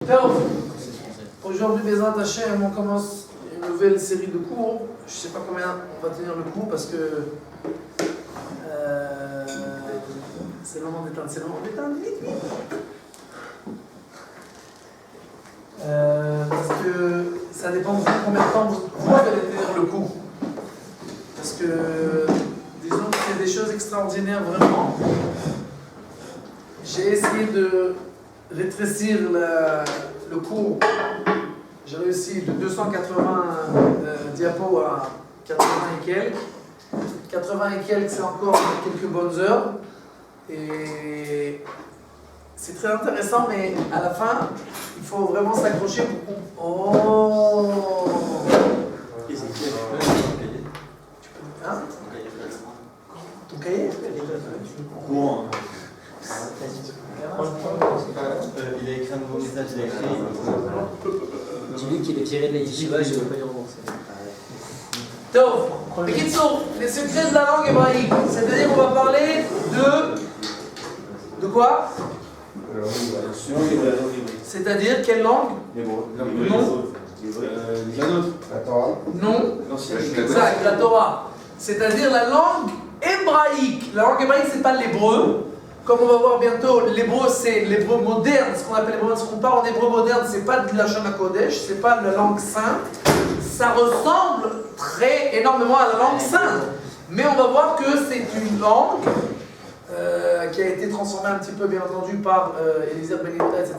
Alors, aujourd'hui, Bezrat Hashem, on commence une nouvelle série de cours. Je ne sais pas combien on va tenir le cours parce que c'est le moment d'éteindre. C'est le moment d'éteindre, vite, vite. Parce que ça dépend de combien de temps vous allez tenir le cours. Parce que, disons qu'il y a des choses extraordinaires vraiment. J'ai essayé de rétrécir le cours. J'ai réussi de 280 diapos à 80 et quelques. 80 et quelques, c'est encore quelques bonnes heures. Et c'est très intéressant, mais à la fin, il faut vraiment s'accrocher pour qu'on... Oh! Hein? Ton cahier? Courant. Il a écrit un nouveau message, il a écrit. Dis-lui qu'il est tiré de la yeshiva, je ne vais pas y rembourser. Donc, Bekitsour, les secrets de la langue hébraïque. C'est-à-dire qu'on va parler de quoi? C'est-à-dire quelle langue? Non. La Torah. Non. Exact, la Torah. C'est-à-dire la langue hébraïque. La langue hébraïque, c'est pas l'hébreu. Comme on va voir bientôt, l'hébreu c'est l'hébreu moderne, ce qu'on appelle l'hébreu, ce qu'on parle en hébreu moderne, c'est pas de la Lashon HaKodesh, c'est pas de la langue sainte. Ça ressemble très énormément à la langue sainte. Mais on va voir que c'est une langue qui a été transformée un petit peu, bien entendu, par Eliezer Ben Yehuda, etc.,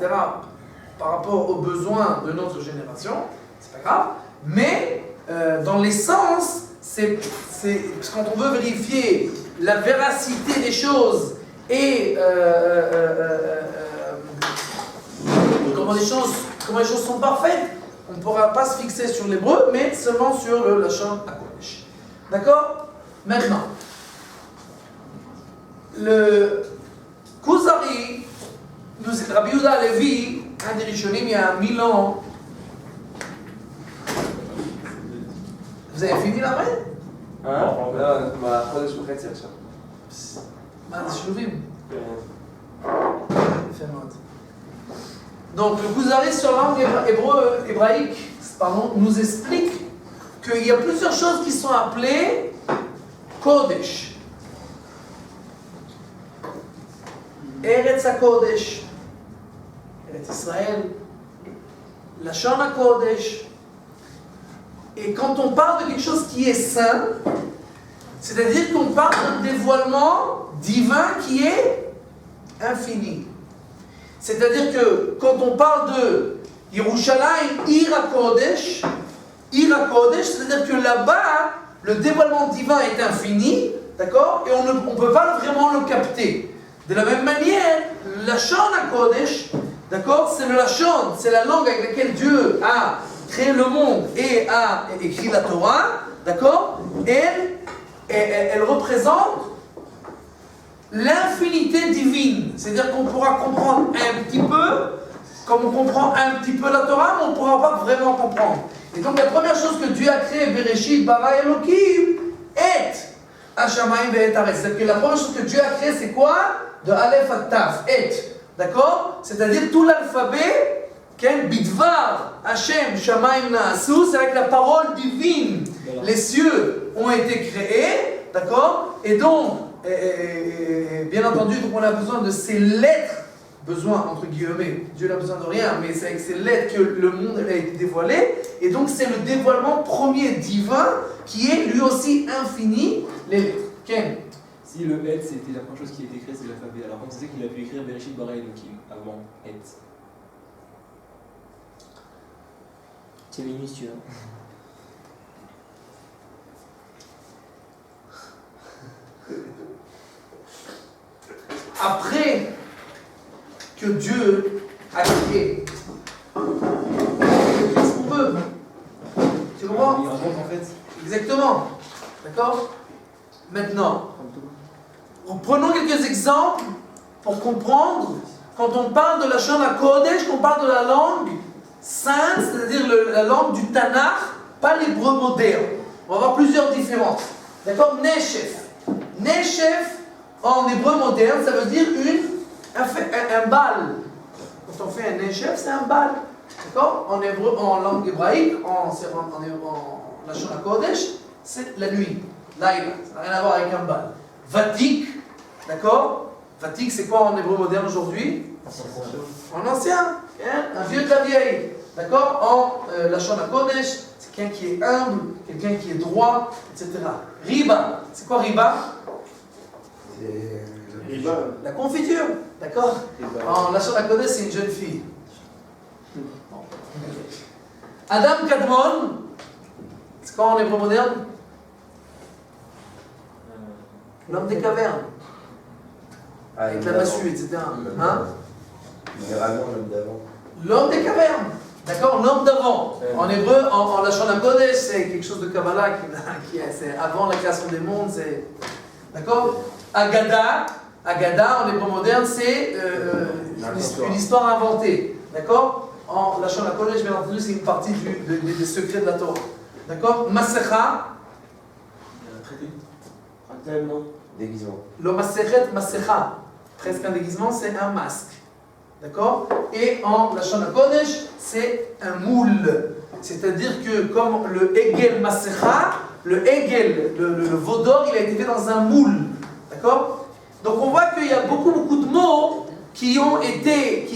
par rapport aux besoins de notre génération. C'est pas grave. Mais dans l'essence, parce quand on veut vérifier la véracité des choses et comment les choses sont parfaites, on ne pourra pas se fixer sur l'hébreu, mais seulement sur le Lashon HaKodesh. D'accord? Maintenant, le Kuzari, Rabbi Yehuda Halevi, un des Rishonim, il y a 1000 ans. Vous avez fini la main? لا ما خدش וחצי עכשיו. מה זה שלובים? יפה מאוד. Donc le Kuzari sur la langue hébraïque nous explique qu'il y a plusieurs choses qui sont appelées Kodesh. Eretz HaKodesh, Eretz Israël, Lashon HaKodesh. Et quand on parle de quelque chose qui est saint, c'est-à-dire qu'on parle d'un dévoilement divin qui est infini. C'est-à-dire que quand on parle de Yerushalayim, Ir HaKodesh, c'est-à-dire que là-bas, le dévoilement divin est infini, d'accord? Et on ne peut pas vraiment le capter. De la même manière, Lashon HaKodesh, d'accord? C'est le Lashon, c'est la langue avec laquelle Dieu a créé le monde et a écrit la Torah, d'accord? Elle représente l'infinité divine. C'est-à-dire qu'on pourra comprendre un petit peu, comme on comprend un petit peu la Torah, mais on ne pourra pas vraiment comprendre. Et donc la première chose que Dieu a créée, Bereshit, bara Elohim, et Hashamayim ve'et Haaretz. C'est-à-dire que la première chose que Dieu a créée, c'est quoi? De Aleph à Taf, et. D'accord? C'est-à-dire tout l'alphabet. Ken Bidvar Hashem Shamayim Naasu, c'est avec la parole divine. Les cieux ont été créés, d'accord? Et donc, bien entendu, donc on a besoin de ces lettres, besoin entre guillemets, Dieu n'a besoin de rien, mais c'est avec ces lettres que le monde a été dévoilé. Et donc c'est le dévoilement premier divin qui est lui aussi infini, les lettres. Ken? Si le et c'était la première chose qui a été créée, c'est l'alphabet. Alors comment c'est qu'il a pu écrire Bereshit bara Elohim avant et? C'est minutieux. Après que Dieu a créé, qu'est-ce qu'on veut? Tu comprends? Il raconte en fait. Exactement. D'accord? Maintenant, prenons quelques exemples pour comprendre. Quand on parle de la Lashon HaKodesh, qu'on parle de la langue sainte, c'est-à-dire la langue du Tanakh, pas l'hébreu moderne. On va voir plusieurs différences. D'accord? Neshef. Neshef, en hébreu moderne, ça veut dire un bal. Quand on fait un nechef, c'est un bal. D'accord? En hébreu, en langue hébraïque, en Lashon HaKodesh, c'est la nuit. Laïla. Ça n'a rien à voir avec un bal. Vatik, d'accord? Vatik, c'est quoi en hébreu moderne aujourd'hui? En ancien. Hein? Un vieux de la vieille. D'accord? En Lashon HaKodesh, c'est quelqu'un qui est humble, quelqu'un qui est droit, etc. Riba, c'est quoi riba? Riba. La confiture, d'accord? En Lashon HaKodesh, c'est une jeune fille. Bon. Adam Kadmon, c'est quoi en hébreu moderne? L'homme des cavernes, avec la massue, etc. Hein? Généralement, l'homme d'avant. L'homme des cavernes, d'accord? L'homme d'avant. En hébreu, en Lashon HaKodesh, c'est quelque chose de Kabbalah, c'est avant la création des mondes, c'est. D'accord? Agada, en hébreu moderne, c'est une histoire inventée. D'accord? En Lashon HaKodesh, bien entendu, c'est une partie des secrets de la Torah. D'accord? Masecha. Déguisement. Le Masechet Masecha, presque un déguisement, c'est un masque. D'accord? Et en Lashon HaKodesh, c'est un moule. C'est-à-dire que comme le Egel Masecha, le Egel, le veau d'or, il a été fait dans un moule. D'accord? Donc on voit qu'il y a beaucoup de mots qui ont été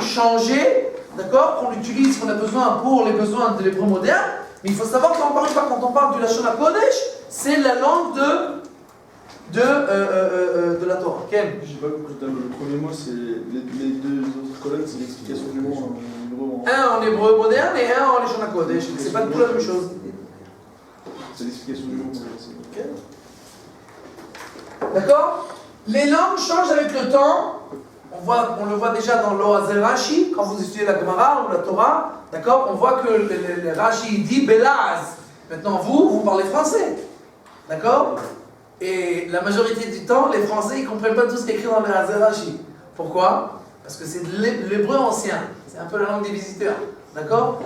changés, d'accord? Qu'on utilise, qu'on a besoin pour les besoins de l'hébreu moderne. Mais il faut savoir qu'encore une fois, quand on parle du Lashon HaKodesh, c'est la langue de la Torah. Ken? J'ai pas compris. Le premier mot, c'est les deux autres colonnes, c'est l'explication du mot en hébreu. Un en hébreu moderne et un en Lashon HaKodesh. C'est pas du tout la même chose. C'est l'explication du mot. Okay. D'accord? Les langues changent avec le temps. On le voit déjà dans l'Oazel Rashi, quand vous étudiez la Gemara ou la Torah. D'accord? On voit que le Rashi dit Belaz. Maintenant, vous parlez français. D'accord? Et la majorité du temps, les Français, ils ne comprennent pas tout ce qui est écrit dans le Rashi. Pourquoi? Parce que c'est de l'hébreu ancien. C'est un peu la langue des visiteurs. D'accord?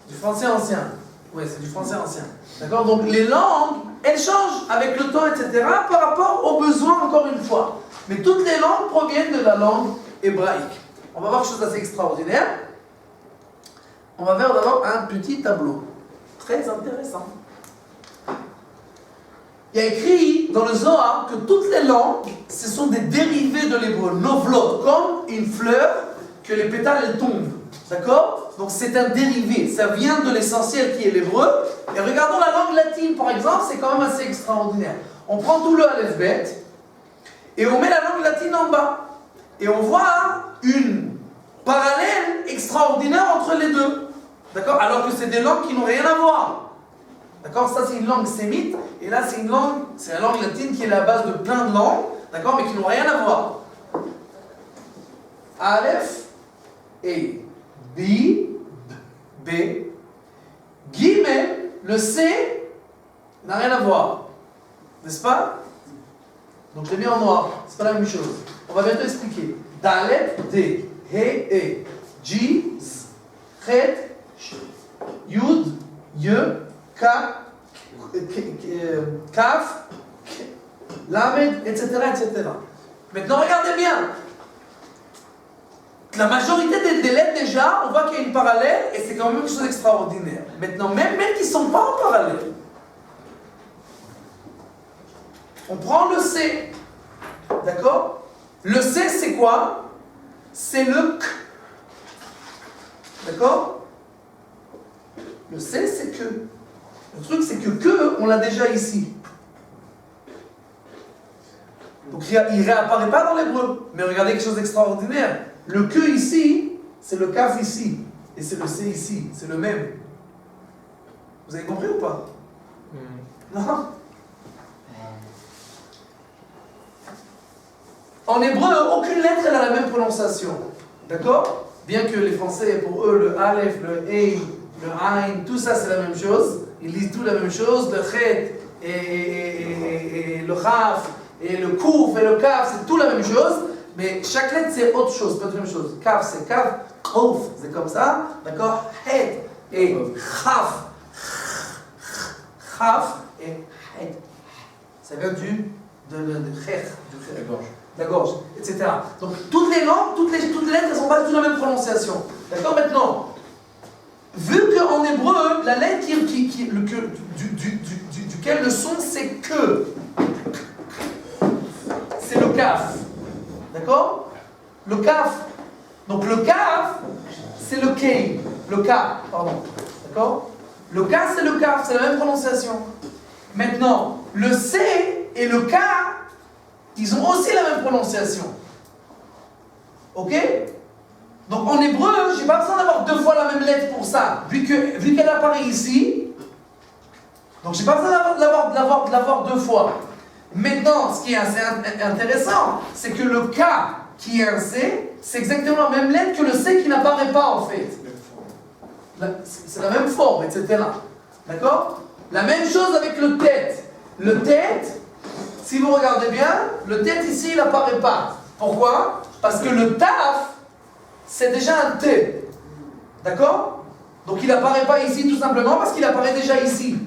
Du français ancien. Oui, c'est du français ancien. D'accord? Donc les langues, elles changent avec le temps, etc. par rapport aux besoins, encore une fois. Mais toutes les langues proviennent de la langue hébraïque. On va voir quelque chose d'assez extraordinaire. On va faire d'abord un petit tableau. Très intéressant. Il y a écrit dans le Zohar que toutes les langues, ce sont des dérivés de l'hébreu, novlot, comme une fleur que les pétales elles tombent. D'accord? Donc c'est un dérivé, ça vient de l'essentiel qui est l'hébreu. Et regardons la langue latine par exemple, c'est quand même assez extraordinaire. On prend tout le aleph-bet et on met la langue latine en bas. Et on voit une parallèle extraordinaire entre les deux. D'accord? Alors que c'est des langues qui n'ont rien à voir. D'accord? Ça c'est une langue sémite, et là c'est la langue latine qui est la base de plein de langues, d'accord? Mais qui n'ont rien à voir. Aleph, et B, B, Gimel, le C n'a rien à voir. N'est-ce pas? Donc je l'ai mis en noir, c'est pas la même chose. On va bientôt expliquer. Dalet, D, He, E, J, Z, Chet, Yud, Ye, Kaf, Lamed, etc., etc. Maintenant, regardez bien. La majorité des lettres, déjà, on voit qu'il y a une parallèle et c'est quand même quelque chose d'extraordinaire. Maintenant, même qui ne sont pas en parallèle, on prend le C. D'accord? Le C, c'est quoi? C'est le K. D'accord? Le C, c'est que. Le truc, c'est que on l'a déjà ici. Donc, il ne réapparaît pas dans l'hébreu. Mais regardez quelque chose d'extraordinaire. Le que ici, c'est le kaf ici. Et c'est le C ici. C'est le même. Vous avez compris ou pas? Non? En hébreu, aucune lettre elle a la même prononciation. D'accord? Bien que les Français, pour eux, le Aleph, le Hey, le Ain, tout ça c'est la même chose. Ils lisent tout la même chose. Le Chet et le Chaf et le Kouf et le Kaf, c'est tout la même chose. Mais chaque lettre c'est autre chose, pas la même chose. Kaf c'est Kaf, Kouf c'est comme ça. D'accord? Het et Chaf. Chaf et Het. Ça vient de Chech, du gorge. la gorge, etc. Donc toutes les langues, toutes les lettres, elles sont basées sur la même prononciation. D'accord? Maintenant, vu qu'en hébreu, la lettre duquel le son c'est que, c'est le kaf. D'accord? Le kaf. Donc le kaf, c'est le kei. Le ka, pardon. D'accord? Le ka, c'est le kaf, c'est la même prononciation. Maintenant, le c et le k, ils ont aussi la même prononciation. Ok? Donc en hébreu, je n'ai pas besoin d'avoir deux fois la même lettre pour ça, vu qu'elle apparaît ici. Donc je n'ai pas besoin de l'avoir deux fois. Maintenant, ce qui est assez intéressant, c'est que le K qui est un C, c'est exactement la même lettre que le C qui n'apparaît pas en fait. C'est la même forme, etc. D'accord? La même chose avec le tête. Le tête, si vous regardez bien, le tête ici, il n'apparaît pas. Pourquoi? Parce que le taf, c'est déjà un T. D'accord? Donc il n'apparaît pas ici tout simplement parce qu'il apparaît déjà ici.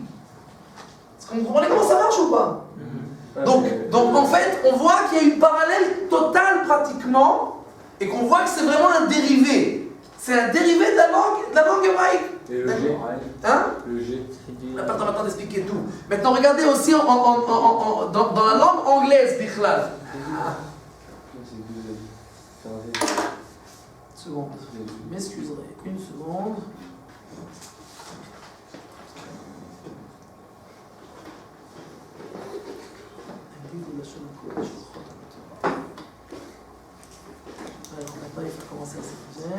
Est-ce que vous comprenez comment ça marche ou pas? Donc en fait, on voit qu'il y a une parallèle totale pratiquement et qu'on voit que c'est vraiment un dérivé. C'est un dérivé de la langue hébraïque. Et le G? Hein? Le G. On n'a pas le temps d'expliquer tout. Maintenant, regardez aussi dans la langue anglaise, Bichlal. Seconde. Je m'excuserai. Une seconde. Alors, maintenant, il faut commencer à s'écouter.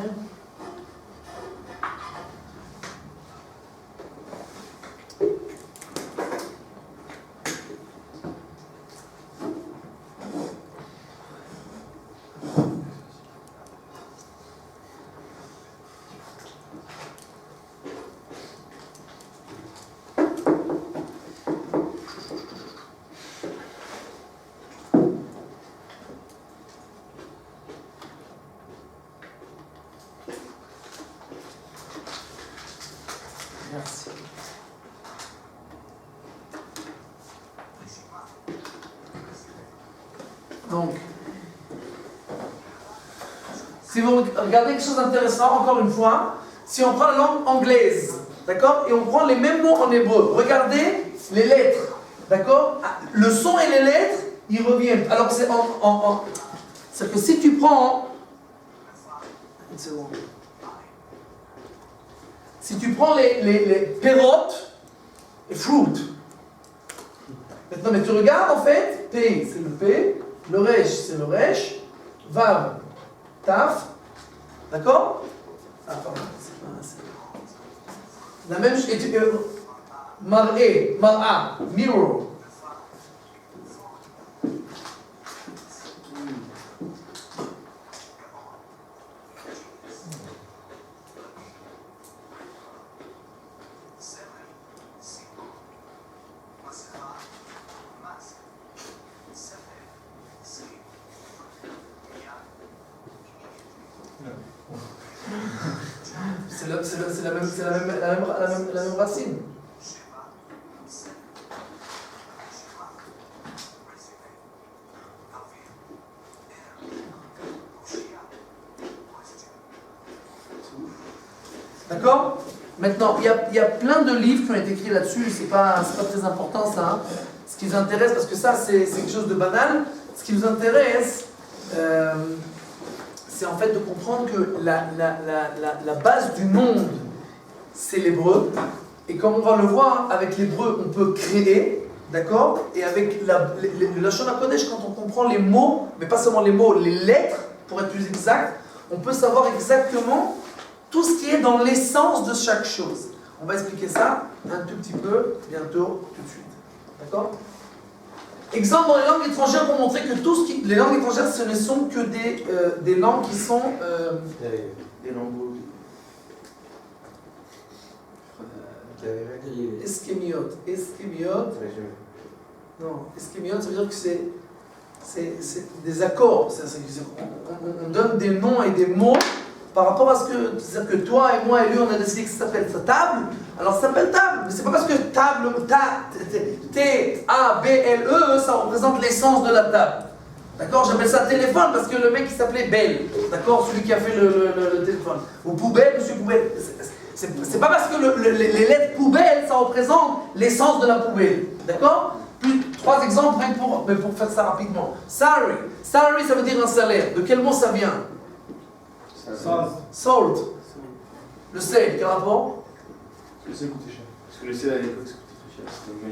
Merci. Donc, si vous regardez quelque chose d'intéressant, encore une fois, si on prend la langue anglaise, d'accord, et on prend les mêmes mots en hébreu, regardez les lettres, d'accord, le son et les lettres, ils reviennent. Alors que c'est que si tu prends, une seconde. Si tu prends les pérotes et fruit, maintenant, mais tu regardes en fait, P c'est le P, le Resh c'est le Resh, Vav, Taf, d'accord? Ah, pardon, c'est pas assez. La même chose, Mar'e, Mar'a, Mirror. C'est la même racine. D'accord? Maintenant, il y a plein de livres qui ont été écrits là-dessus, c'est pas très important ça. Hein. Ce qui nous intéresse, parce que ça c'est quelque chose de banal, ce qui nous intéresse, c'est en fait de comprendre que la base du monde, c'est l'hébreu. Et comme on va le voir, avec l'hébreu, on peut créer, d'accord? Et avec le Lashon HaKodesh, quand on comprend les mots, mais pas seulement les mots, les lettres, pour être plus exact, on peut savoir exactement tout ce qui est dans l'essence de chaque chose. On va expliquer ça un tout petit peu, bientôt, tout de suite. D'accord? Exemple dans les langues étrangères pour montrer que les langues étrangères, ce ne sont que des langues qui sont des langues Eskémiot. Non, eskémiot, ça veut dire que c'est des accords. On donne des noms et des mots par rapport à ce que, c'est-à-dire que toi et moi et lui, on a décidé que ça s'appelle table, alors ça s'appelle table. Mais c'est pas parce que table, T-A-B-L-E, ça représente l'essence de la table. D'accord, j'appelle ça téléphone parce que le mec il s'appelait Bell. D'accord, celui qui a fait le téléphone. Ou poubelle, monsieur poubelle. C'est pas parce que les lettres poubelle, ça représente l'essence de la poubelle. D'accord? Puis, 3 exemples rien que pour faire ça rapidement. Salary. Salary, ça veut dire un salaire. De quel mot ça vient? Salt. Le sel, quel rapport? Parce que ça coûtait cher. Parce que le sel à l'époque, ça coûtait très cher.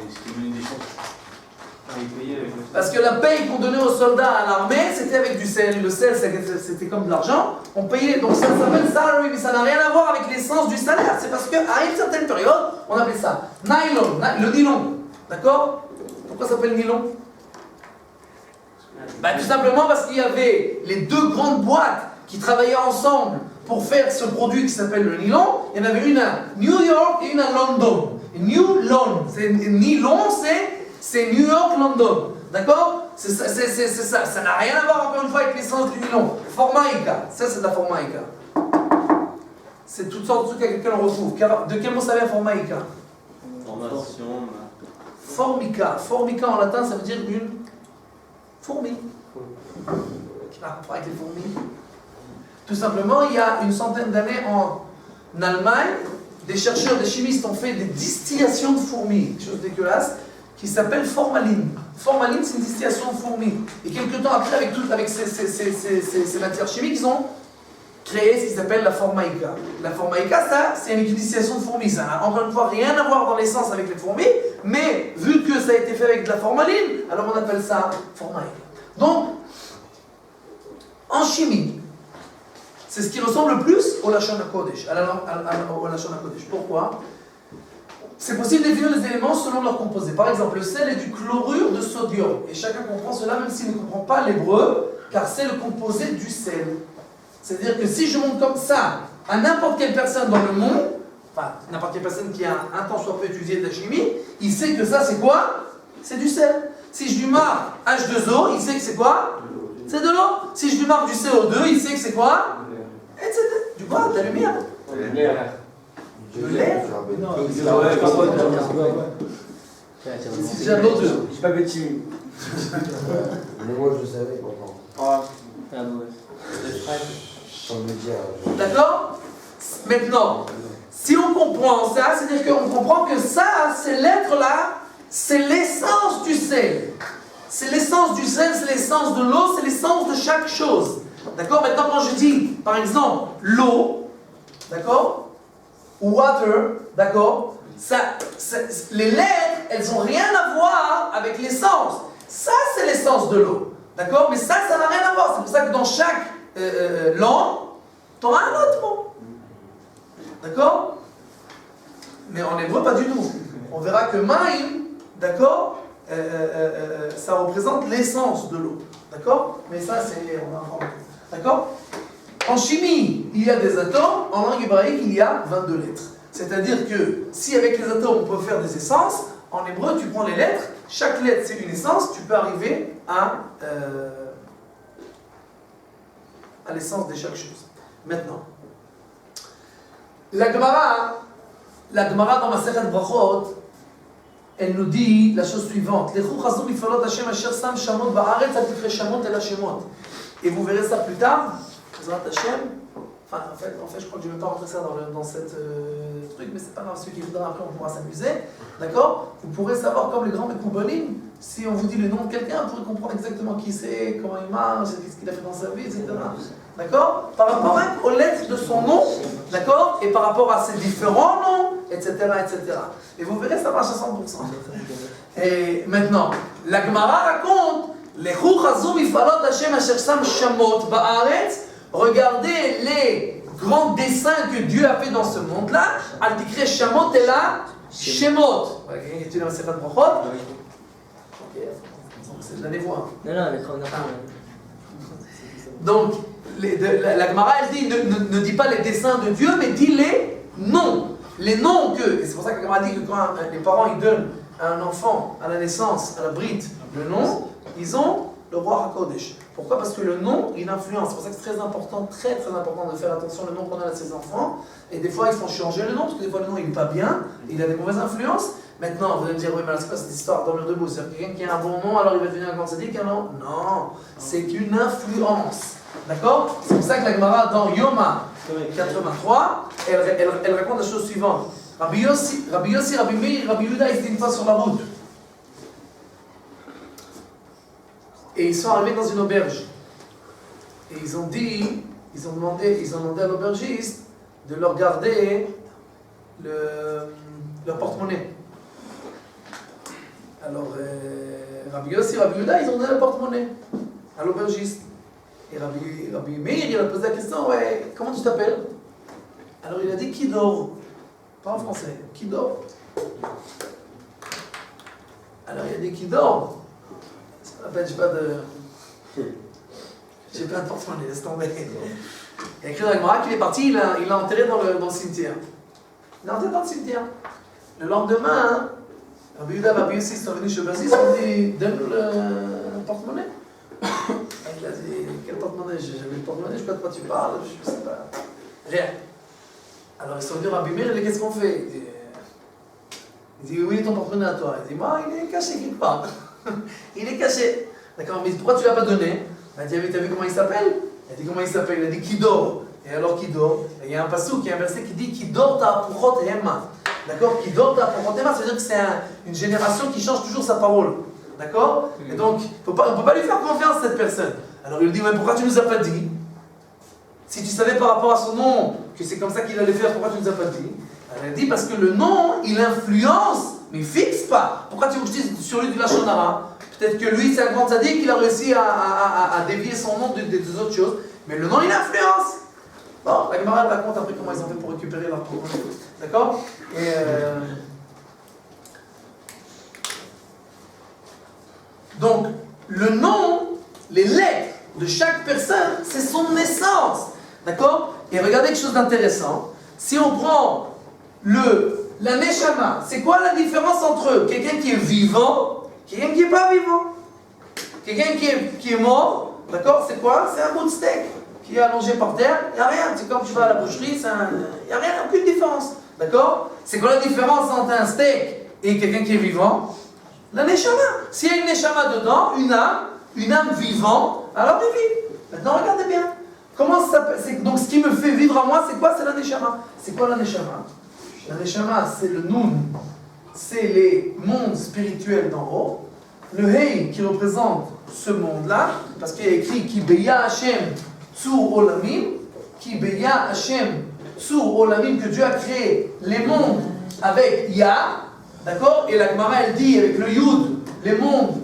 C'était une des chances. Parce que la paye qu'on donnait aux soldats à l'armée, c'était avec du sel. Le sel, c'était comme de l'argent. On payait, donc ça s'appelle salary, mais ça n'a rien à voir avec l'essence du salaire. C'est parce qu'à une certaine période, on appelait ça nylon, le nylon. D'accord? Pourquoi ça s'appelle nylon? Ben, tout simplement parce qu'il y avait les 2 grandes boîtes qui travaillaient ensemble pour faire ce produit qui s'appelle le nylon. Il y en avait une à New York et une à London. Nylon, c'est New York, London. D'accord? C'est ça. Ça n'a rien à voir encore une fois avec l'essence du nylon. Formica. Ça, c'est de la formica. C'est toutes sortes de trucs que l'on retrouve. De quel mot ça vient, formica? Formation. Formica. Formica en latin, ça veut dire une fourmi. Qui n'a rien à voir avec les fourmis. Tout simplement, il y a une centaine d'années en Allemagne, des chercheurs, des chimistes ont fait des distillations de fourmis, chose dégueulasse, qui s'appelle formaline. Formaline, c'est une distillation de fourmis. Et quelques temps après, avec ces matières chimiques, ils ont créé ce qui s'appelle la formica. La formica, ça, c'est une distillation de fourmis. Ça n'a encore une fois rien à voir dans l'essence avec les fourmis, mais vu que ça a été fait avec de la formaline, alors on appelle ça formica. Donc, en chimie, c'est ce qui ressemble le plus au Lashon HaKodesh, au Lashon HaKodesh. Pourquoi? C'est possible de définir les éléments selon leur composé. Par exemple, le sel est du chlorure de sodium. Et chacun comprend cela, même s'il ne comprend pas l'hébreu, car c'est le composé du sel. C'est-à-dire que si je montre comme ça à n'importe quelle personne dans le monde, enfin, n'importe quelle personne qui a un temps soit peu étudié de la chimie, il sait que ça, c'est quoi? C'est du sel. Si je lui marque H2O, il sait que c'est quoi? C'est de l'eau. Si je lui marque du CO2, il sait que c'est quoi? Etc. Du quoi? De la lumière. De l'air. C'est déjà de l'eau. Je suis pas petit. Mais moi je le savais pourtant. Sans me dire. D'accord? Maintenant, si on comprend ça, c'est-à-dire qu'on comprend que ça, ces lettres-là, c'est l'essence du sel. C'est l'essence du sel, c'est l'essence de l'eau, c'est l'essence de chaque chose. D'accord? Maintenant, quand je dis, par exemple, l'eau, d'accord? Ou water, d'accord? Les lettres, elles n'ont rien à voir avec l'essence. Ça, c'est l'essence de l'eau. D'accord? Mais ça n'a rien à voir. C'est pour ça que dans chaque langue, tu auras un autre mot. D'accord? Mais en hébreu, pas du tout. On verra que maïm, d'accord? Ça représente l'essence de l'eau. D'accord? Mais ça, on va en prendre. D'accord? En chimie, il y a des atomes. En langue hébraïque, il y a 22 lettres. C'est-à-dire que si avec les atomes, on peut faire des essences, en hébreu, tu prends les lettres. Chaque lettre, c'est une essence. Tu peux arriver à l'essence de chaque chose. Maintenant, la Gemara dans Masechet Brachot, elle nous dit la chose suivante. Et vous verrez ça plus tard. Enfin, en fait, je crois que je ne vais pas rentrer ça dans cette truc, mais c'est pas grave, ceux qui voudront après, on pourra s'amuser. D'accord? Vous pourrez savoir, comme les grands Mekoubolim, si on vous dit le nom de quelqu'un, vous pourrez comprendre exactement qui c'est, comment il marche, qu'est-ce qu'il a fait dans sa vie, etc. D'accord? Par rapport même aux lettres de son nom, d'accord? Et par rapport à ses différents noms, etc., etc. Et vous verrez, ça marche à 100%. Et maintenant, la Gemara raconte, regardez les grands dessins que Dieu a fait dans ce monde-là. Al-Tikre Shamot et la Shemot. Quelqu'un qui étudie dans Masechet Brachot? Ok, c'est de la névoie. Non, elle est trop Donc, la Gemara, elle dit, ne dit pas les dessins de Dieu, mais dit les noms. Les noms que, et c'est pour ça que la Gemara dit que quand les parents ils donnent à un enfant, à la naissance, à la brite, le nom, ils ont le roi HaKodesh. Pourquoi? Parce que le nom, il influence. C'est pour ça que c'est très important de faire attention au nom qu'on a à ses enfants. Et des fois, il faut changer le nom, parce que des fois, le nom, il n'est pas bien, il a des mauvaises influences. Maintenant, vous allez me dire, oui, mais c'est quoi cette histoire, dormir debout? C'est quelqu'un qui a un bon nom, alors il va devenir un grand sadique, non? Non, c'est une influence. D'accord? C'est pour ça que la Gemara, dans Yoma 83, elle raconte la chose suivante. Rabbi Yossi, Rabbi Meir, Rabbi Yehuda, ils étaient une fois sur la route. Et ils sont arrivés dans une auberge. Et ils ont demandé à l'aubergiste de leur garder leur porte-monnaie. Alors, Rabbi Yossi, Rabbi Yehuda, ils ont donné le porte-monnaie à l'aubergiste. Et Rabbi Meir, il a posé la question, ouais, comment tu t'appelles? Alors il a dit, qui dort? Pas en français, qui dort? Alors il a dit, qui dort? Ça m'appelle, j'ai pas de porte-monnaie, laisse tomber. Il a écrit dans la Gemara qu'il est parti, il l'a enterré dans le cimetière. Il l'a enterré dans le cimetière. Le lendemain, Rabbi Yehuda et Rabbi Yossi sont venus chez Basile, ils ont dit, donne-nous le porte-monnaie. Il a dit, quel porte-monnaie? J'avais le porte-monnaie, je sais pas de quoi tu parles, je sais pas. Rien. Alors ils sont venus à Rabbi Meir, il dit, qu'est-ce qu'on fait? Il dit, oui, ton porte-monnaie à toi. Il dit, moi, il est caché quelque part. Il est caché. D'accord, mais pourquoi tu ne l'as pas donné? Il a dit, t'as vu comment il s'appelle? Il a dit, comment il s'appelle? Il a dit, qui dort? Et alors, qui dort? Il y a un passage, il y a un verset qui dit, qui dort ta pourrot hema. D'accord? Qui dort ta pourrot hema, ça veut dire que c'est une génération qui change toujours sa parole. D'accord? Et donc, on ne peut pas lui faire confiance, cette personne. Alors il lui dit, mais pourquoi tu ne nous as pas dit? Si tu savais par rapport à son nom que c'est comme ça qu'il allait faire, pourquoi tu ne nous as pas dit? Elle a dit, parce que le nom, il influence, mais il ne fixe pas. Pourquoi tu dis sur lui du Lachon Hara? Peut-être que lui, c'est un grand sadique, il a réussi à dévier son nom des autres choses, mais le nom, il influence. Bon, la Gemara raconte après comment ils ont fait pour récupérer leur propre. D'accord? Et donc, le nom, les lettres de chaque personne, c'est son naissance. D'accord? Et regardez quelque chose d'intéressant. Si on prend la Neshama, c'est quoi la différence entre quelqu'un qui est vivant et quelqu'un qui n'est pas vivant? Quelqu'un qui est mort, d'accord? C'est quoi? C'est un bout de steak qui est allongé par terre. Il n'y a rien. C'est comme tu vas à la boucherie, il n'y a rien, aucune différence. D'accord? C'est quoi la différence entre un steak et quelqu'un qui est vivant? La Neshama. S'il y a une Neshama dedans, une âme vivante, alors il vit. Maintenant, regardez bien. Comment ça s'appelle? Donc, ce qui me fait vivre à moi, c'est quoi? C'est la Neshama. C'est quoi la Neshama? La Neshama, c'est le Nun. C'est les mondes spirituels d'en haut. Le Hei qui représente ce monde-là, parce qu'il y a écrit Ki beya Hashem tsur olamim, Ki beya Hashem tsur olamim, que Dieu a créé les mondes avec Ya. D'accord? Et la Gemara, elle dit avec le Yud, le monde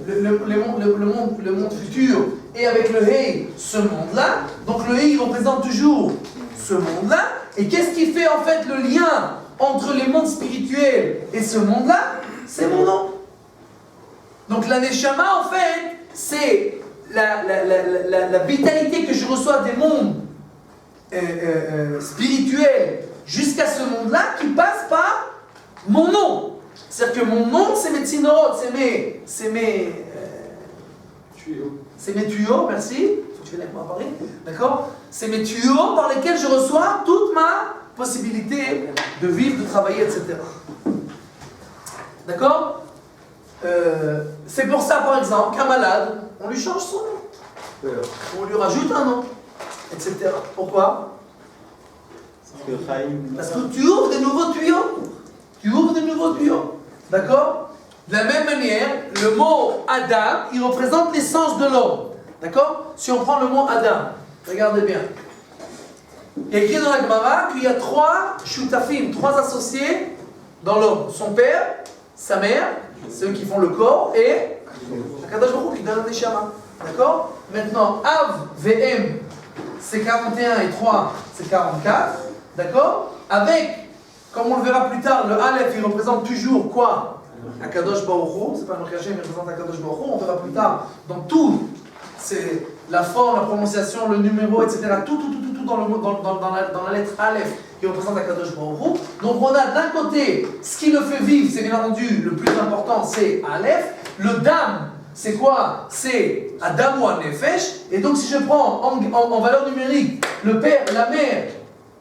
futur, et avec le Hei, ce monde-là. Donc le Hei représente toujours ce monde-là. Et qu'est-ce qui fait en fait le lien entre les mondes spirituels et ce monde-là? C'est mon nom. Donc la Neshama, en fait, c'est la vitalité que je reçois des mondes spirituels jusqu'à ce monde-là qui passe par mon nom. C'est-à-dire que mon nom, c'est mes tzinorot, c'est mes tuyaux, merci. Faut que tu viennes avec moi à Paris, d'accord? C'est mes tuyaux par lesquels je reçois toute ma possibilité de vivre, de travailler, etc. D'accord? C'est pour ça, par exemple, qu'un malade, on lui change son nom. On lui rajoute un nom, etc. Pourquoi? Parce que tu ouvres des nouveaux tuyaux. Tu ouvres des nouveaux tuyaux. D'accord? De la même manière, le mot Adam, il représente l'essence de l'homme. D'accord? Si on prend le mot Adam, regardez bien. Il y a écrit dans la Gemara qu'il y a 3 shutafim, 3 associés dans l'homme. Son père, sa mère, ceux qui font le corps, et Akadosh Baruch Hu qui donne un neshama. D'accord? Maintenant, Av, VM, c'est 41 et 3, c'est 44. D'accord? Avec, comme on le verra plus tard, le Aleph, il représente toujours quoi? Akadosh Baruch Hu, c'est pas un Hashem, il représente Akadosh Baruch Hu, on verra plus tard. Donc tout, c'est la forme, la prononciation, le numéro, etc. Tout dans la lettre Aleph qui représente Akadosh Baruch Hu. Donc on a d'un côté, ce qui le fait vivre, c'est bien entendu, le plus important, c'est Aleph. Le Dam, c'est quoi? C'est Adam ou Nefesh. Et donc si je prends en valeur numérique le père, la mère,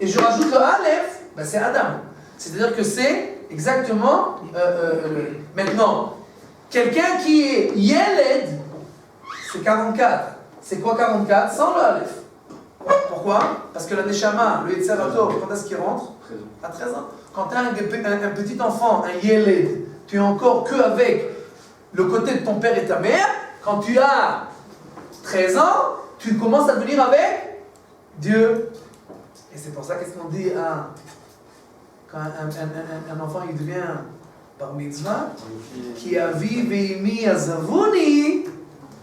et je rajoute le Aleph, ben c'est Adam. C'est-à-dire que c'est exactement. Maintenant, quelqu'un qui est Yeled, c'est 44. C'est quoi 44? Sans le Aleph. Pourquoi? Parce que la Neshama, le Yetzerator, quand est-ce qu'il rentre? À 13 ans. Quand tu as un petit enfant, un Yeled, tu es encore que avec le côté de ton père et ta mère. Quand tu as 13 ans, tu commences à devenir avec Dieu. Et c'est pour ça qu'est-ce qu'on dit quand un enfant il devient par mitzvah, qui a vivi azavuni,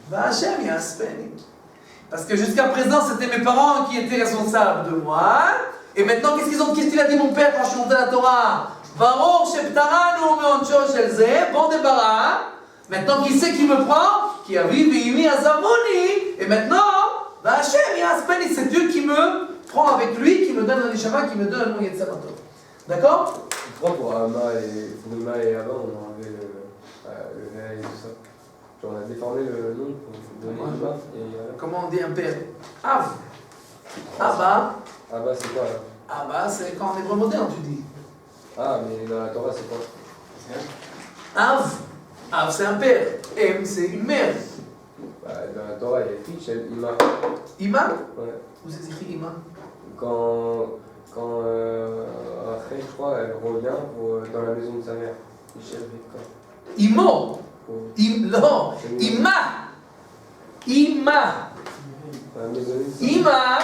va Hashem yaspeni. Parce que jusqu'à présent, c'était mes parents qui étaient responsables de moi. Et maintenant, qu'est-ce qu'il a dit mon père quand je suis monté à la Torah? Baruch sheptaranu meoncho shel ze, bon débarras. Maintenant, qui c'est qui me prend? Qui a vivi azavuni. Et maintenant, va Hashem yaspeni, c'est Dieu qui me prend avec lui, qui me donne un neshama, qui me donne mon yetzerator. D'accord? Pourquoi pour Ama et Furima et Abba, on a enlevé le H et tout ça? Genre, on a déformé le nom pour donner une main et Comment on dit un père? Av. Abba. Abba, c'est quoi là? Abba, c'est quand en hébreu moderne, tu dis. Ah, mais dans la Torah, c'est quoi? Av. Av, c'est un père. Em, c'est une mère. Bah, dans la Torah, il y a écrit Shel Ima. Ima? Ouais. Où c'est écrit Ima? Quand Rachel, je crois, elle revient dans la maison de sa mère. Michel Rivka. Imo. Non. Ima. Ima. La maison de sa mère. Ima,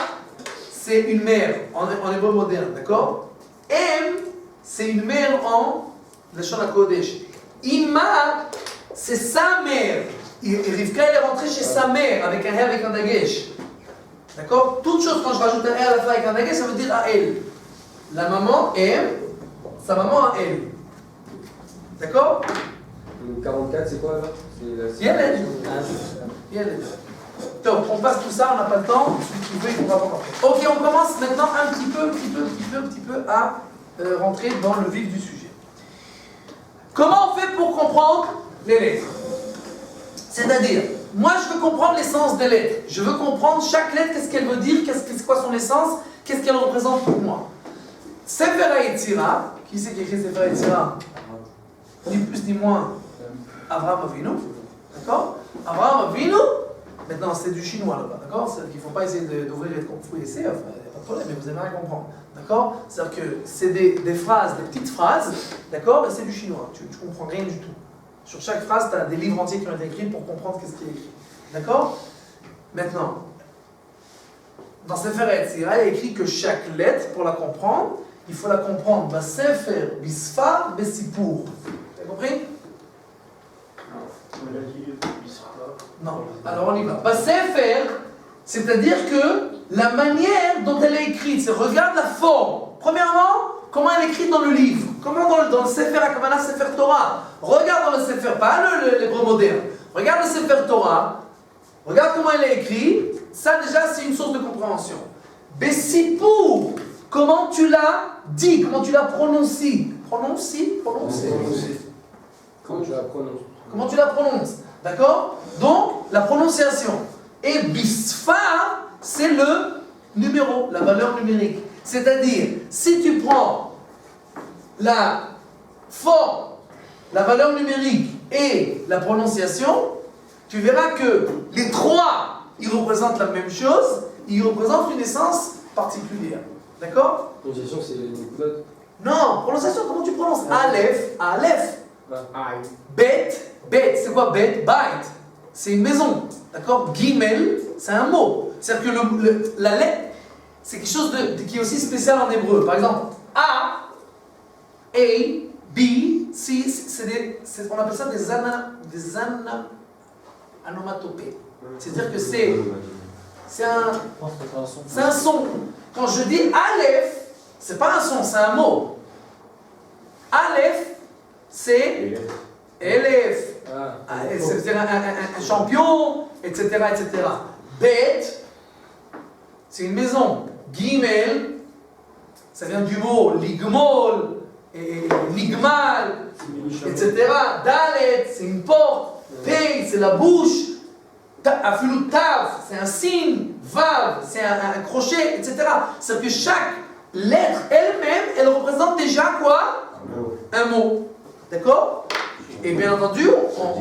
c'est une mère en hébreu moderne, d'accord? Em, c'est une mère en Lashon HaKodesh. Ima, c'est sa mère. Et Rivka, elle est rentrée chez sa mère avec un H avec un dagesh. D'accord? Toute chose, quand je rajoute un R à la fin avec un dagesh, ça veut dire à elle. La maman aime, sa maman à elle. D'accord? Le 44, c'est quoi là? Yeled. Yeled. Donc, on passe tout ça, on n'a pas le temps. Celui qui veut, il va voir après. Ok, on commence maintenant un petit peu à rentrer dans le vif du sujet. Comment on fait pour comprendre les lettres? C'est-à-dire, moi je veux comprendre l'essence des lettres. Je veux comprendre chaque lettre, qu'est-ce qu'elle veut dire, c'est quoi son essence, qu'est-ce qu'elle représente pour moi. Sefer HaYetzira, qui c'est qui écrit Sefer HaYetzira? Ni plus ni moins, Abraham Avinu. D'accord? Abraham Avinu, maintenant c'est du chinois là-bas, d'accord? C'est-à-dire qu'il ne faut pas essayer d'ouvrir et de comprendre. Il n'y a pas de problème, mais vous allez rien comprendre. D'accord? C'est-à-dire que c'est des phrases, des petites phrases, d'accord? Et c'est du chinois, tu ne comprends rien du tout. Sur chaque phrase, tu as des livres entiers qui ont été écrits pour comprendre ce qui est écrit. D'accord? Maintenant, dans Sefer HaYetzira, il est écrit que chaque lettre, pour la comprendre, il faut la comprendre Sefer, Bisfar, Bessipur. Vous avez compris? Non. Alors on y va. Sefer, c'est-à-dire que la manière dont elle est écrite, c'est regarde la forme. Premièrement, comment elle est écrite dans le livre. Comment dans le Sefer HaKavanah, Sefer Torah. Regarde dans le Sefer, pas l'hébreu moderne. Regarde le Sefer Torah. Regarde comment elle est écrite. Ça déjà, c'est une source de compréhension. Bessipur, comment tu l'as dit, comment tu l'as prononcé. Prononcé. Comment tu la prononces? Comment tu la prononces. D'accord? Donc, la prononciation. Et Bisfar, c'est le numéro, la valeur numérique. C'est-à-dire, si tu prends la forme, la valeur numérique et la prononciation, tu verras que les trois, ils représentent la même chose, ils représentent une essence particulière. D'accord? Prononciation, c'est une note. Non, prononciation, comment tu prononces? Aleph, Aleph. Bet, c'est quoi bet? Bait, c'est une maison. D'accord? Gimel, c'est un mot. C'est-à-dire que la lettre, c'est quelque chose qui est aussi spécial en hébreu. Par exemple, A, B, C, on appelle ça des anomatopées. C'est-à-dire que c'est un son. Quand je dis Aleph, c'est pas un son, c'est un mot. Aleph, c'est élève. C'est-à-dire un champion, etc., etc. Bet, c'est une maison. Gimel, ça vient du mot ligmol, et ligmal, etc. Dalet, c'est une porte. Pei, c'est la bouche. Afilut tav, c'est un signe. Vav, c'est un crochet, etc. C'est que chaque lettre elle-même, elle représente déjà quoi? un mot. D'accord? Et bien entendu,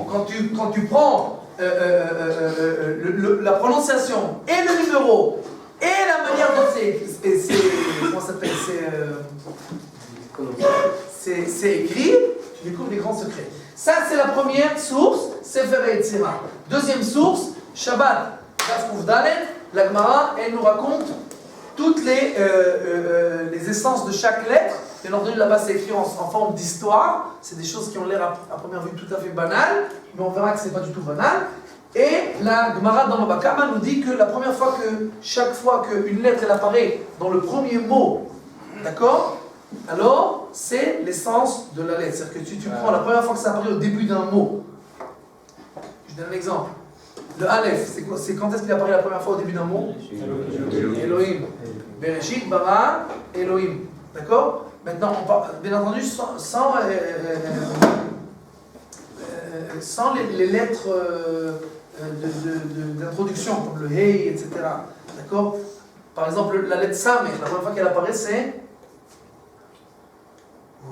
quand tu prends la prononciation et le numéro et la manière dont comment ça s'appelle, c'est écrit, tu découvres les grands secrets. Ça, c'est la première source, Sefer Yetzirah. Deuxième source, Shabbat, Daf Kuf Dalet, la Gemara, elle nous raconte toutes les essences de chaque lettre. Bien entendu, là-bas, c'est écrit en forme d'histoire. C'est des choses qui ont l'air à première vue tout à fait banales, mais on verra que ce n'est pas du tout banal. Et la Gemara dans Baba Kama nous dit que la première fois chaque fois qu'une lettre elle apparaît dans le premier mot, d'accord, alors c'est l'essence de la lettre. C'est-à-dire que tu prends la première fois que ça apparaît au début d'un mot. Je donne un exemple. Le Aleph, c'est quoi? C'est quand est-ce qu'il apparaît la première fois au début d'un mot? Elohim. Bereshit, bara, Elohim. D'accord? Maintenant, on parle, bien entendu, sans les lettres d'introduction, comme le Hey, etc. D'accord? Par exemple, la lettre Sameh, la première fois qu'elle apparaît, c'est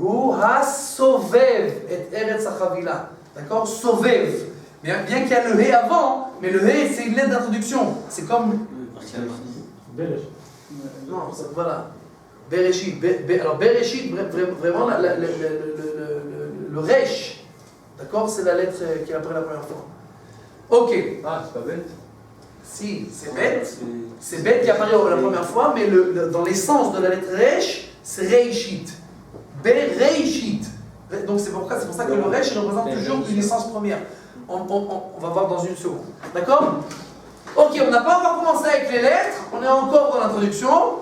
Hu ha-sovev et eretz ha-chavila. D'accord? Sovev. Bien qu'il y a le Hey avant, mais le Hey, c'est une lettre d'introduction. C'est comme. Non, voilà. Bereshit. Alors, Bereshit, vraiment, le Resh. D'accord? C'est la lettre qui apparaît la première fois. Ok. Ah, c'est pas bête. Si, c'est bête. C'est bête qui apparaît la première fois, mais dans l'essence de la lettre Resh, c'est Reishit. Bereishit. Donc c'est pour ça que le Resh représente toujours une essence première. On va voir dans une seconde. D'accord? Ok, on n'a pas encore commencé avec les lettres, on est encore dans l'introduction.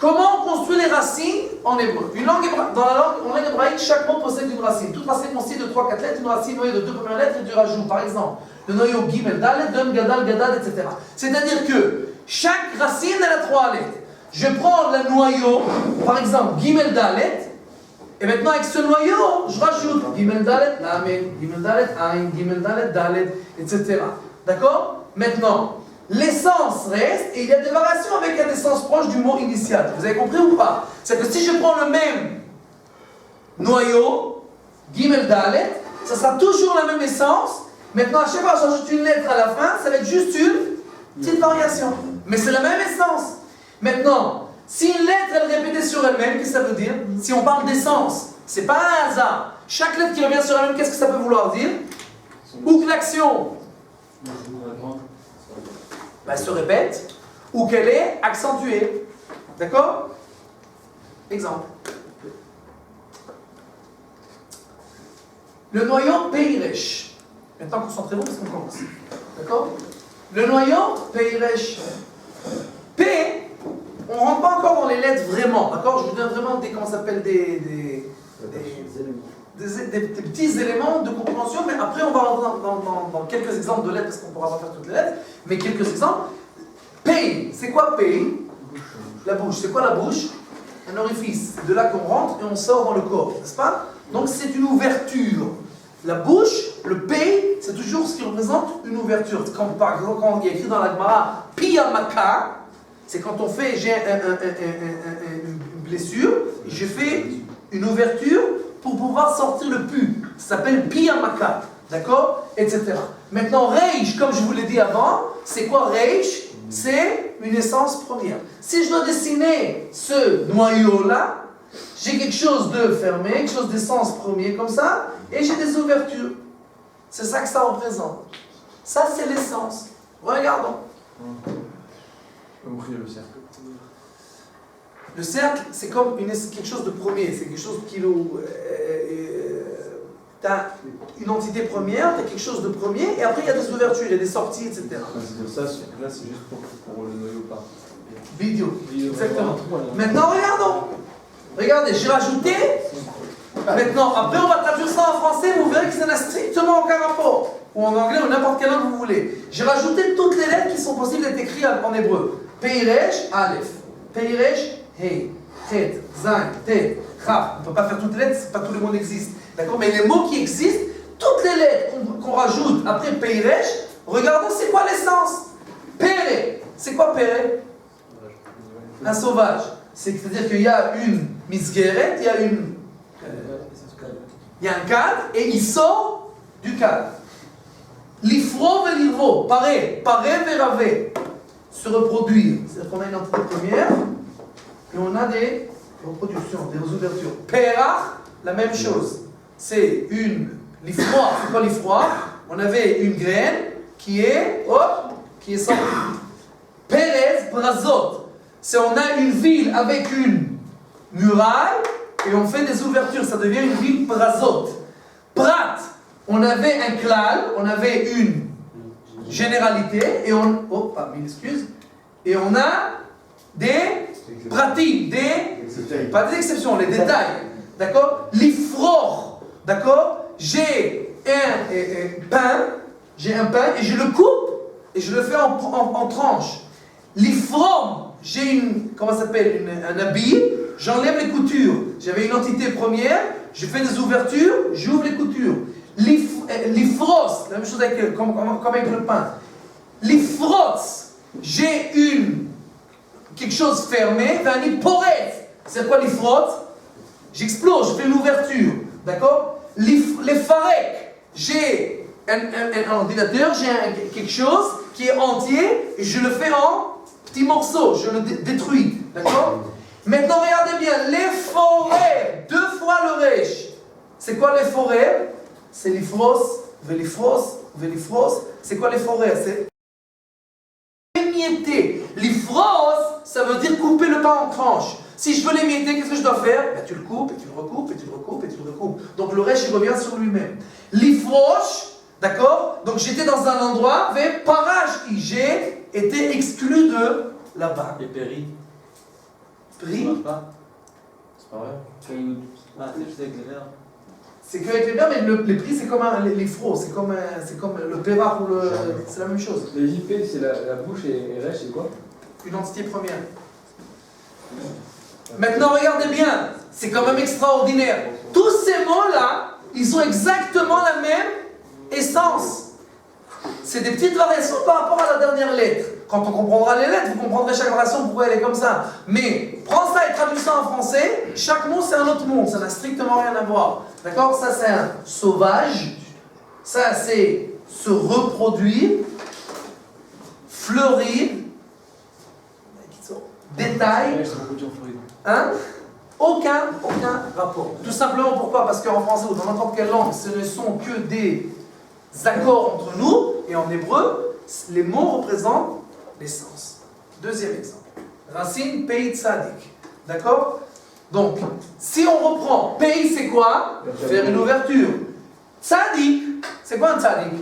Comment on construit les racines en hébreu? Dans la langue hébraïque, chaque mot possède une racine. Toute racine constituée de 3-4 lettres, une racine noyée de 2 premières lettres et du rajout. Par exemple, le noyau Gimel, Dalet, Dun, Gadal, Gadad, etc. C'est-à-dire que chaque racine, elle a 3 lettres. Je prends le noyau, par exemple, Gimel, Dalet, et maintenant avec ce noyau, je rajoute Gimel, Dalet, Lamed, Gimel, Dalet, Ain, Gimel, Dalet, Dalet, etc. D'accord? Maintenant, l'essence reste et il y a des variations avec une essence proche du mot initial. Vous avez compris ou pas? C'est que si je prends le même noyau, Gimel Dalet, ça sera toujours la même essence. Maintenant, à chaque fois que j'ajoute une lettre à la fin, ça va être juste une petite variation. Mais c'est la même essence. Maintenant, si une lettre elle est répétée sur elle-même, qu'est-ce que ça veut dire? Si on parle d'essence, c'est pas un hasard. Chaque lettre qui revient sur elle-même, qu'est-ce que ça peut vouloir dire? Ou que l'action se répète, ou qu'elle est accentuée. D'accord? Exemple. Le noyau Peiresh. Maintenant, concentrez-vous parce qu'on commence. D'accord? Le noyau Peiresh. P, on ne rentre pas encore dans les lettres vraiment. D'accord? Je vous donne vraiment des petits éléments de compréhension, mais après on va rentrer dans quelques exemples de lettres, parce qu'on ne pourra pas faire toutes les lettres, mais quelques exemples. Pei, c'est quoi Pei? La bouche. C'est quoi la bouche? Un orifice. C'est de là qu'on rentre et on sort dans le corps, n'est-ce pas? Donc c'est une ouverture. La bouche, le Pei, c'est toujours ce qui représente une ouverture. Par exemple, quand il y a écrit dans la Gemara Piyamaka, c'est quand on fait, j'ai une blessure, et je fais une ouverture pour pouvoir sortir le pu. Ça s'appelle Piyamaka, d'accord? Etc. Maintenant, Reish, comme je vous l'ai dit avant, c'est quoi Reish? C'est une essence première. Si je dois dessiner ce noyau-là, j'ai quelque chose de fermé, quelque chose d'essence première comme ça, et j'ai des ouvertures. C'est ça que ça représente. Ça, c'est l'essence. Regardons. Le cercle. Le cercle, c'est comme quelque chose de premier. C'est quelque chose qui tu as une entité première, tu as quelque chose de premier, et après il y a des ouvertures, il y a des sorties, etc. C'est ça, là c'est juste pour le noyau pas. Vidéo. Exactement. Maintenant, regardons. Regardez, j'ai rajouté. Maintenant, après on va traduire ça en français, vous verrez que ça n'a strictement aucun rapport. Ou en anglais, ou n'importe quelle langue vous voulez. J'ai rajouté toutes les lettres qui sont possibles d'être écrites en hébreu. Peiresh, Aleph. Peiresh, Hey. Chet, Zain, Tet, Chaf. On ne peut pas faire toutes les lettres, pas tous les mots existent. D'accord? Mais les mots qui existent, toutes les lettres qu'on rajoute après Peiresh, regardons c'est quoi l'essence. Pere. C'est quoi Pere? Un sauvage. C'est-à-dire qu'il y a une misgeret, il y a une Il y a un cadre et il sort du cadre. L'ifro et l'irvo, pareil, verave, se reproduire. C'est-à-dire qu'on a une entité première et on a des reproductions, des ouvertures. Perach, la même chose. C'est une. L'ifroa, c'est quoi l'ifroa? On avait une graine qui est sortie. Perez, Brazot, c'est on a une ville avec une muraille et on fait des ouvertures, ça devient une ville Brazot. Prat, on avait un klal, on avait une généralité et on. Oh, pas mille excuses. Et on a des pratiques, pas des exceptions, les détails. D'accord? L'ifror, d'accord? J'ai un pain et je le coupe et je le fais en tranches. L'ifrom, j'ai un habit, j'enlève les coutures. J'avais une entité première, je fais des ouvertures, j'ouvre les coutures. L'ifros, la même chose comme avec le pain. L'ifros, j'ai quelque chose fermé, c'est quoi l'ifros? J'explose, je fais une ouverture, d'accord? Les farek, j'ai un ordinateur, j'ai quelque chose qui est entier et je le fais en petits morceaux, je le détruis, d'accord? Maintenant regardez bien, les forêts, 2 fois le resh. C'est quoi les forêts? C'est l'ifros, velifros. C'est quoi les forêts? C'est émietter. L'ifros, ça veut dire couper le pain en tranches. Si je veux l'émietter, qu'est-ce que je dois faire? Ben, tu le coupes, et tu le recoupes, et tu le recoupes, et tu le recoupes. Donc le resh, il revient sur lui-même. L'ifroche, d'accord? Donc j'étais dans un endroit, avec parage, j'ai été exclu de là-bas. Et péri. Ça Prix, marche pas. C'est pas vrai. Ah, c'est avec les verres. c'est qu'avec les verres, mais les prix, c'est comme l'ifro, c'est comme le pérar ou le. C'est la même chose. Les JP, c'est la bouche et Resh, c'est quoi? Une entité première. Maintenant, regardez bien, c'est quand même extraordinaire. Tous ces mots-là, ils ont exactement la même essence. C'est des petites variations par rapport à la dernière lettre. Quand on comprendra les lettres, vous comprendrez chaque variation, pourquoi elle est comme ça. Mais prends ça et traduis ça en français, chaque mot c'est un autre mot, ça n'a strictement rien à voir. D'accord? Ça c'est un sauvage, ça c'est se reproduire, fleurir, détail. Hein? Aucun rapport. Tout simplement pourquoi? Parce qu'en français ou dans n'importe quelle langue, ce ne sont que des accords entre nous, et en hébreu, les mots représentent l'essence. Deuxième exemple. Racine, pays, tzadik. D'accord? Donc, si on reprend, pays c'est quoi? Faire une ouverture. Tzadik, c'est quoi un tzadik?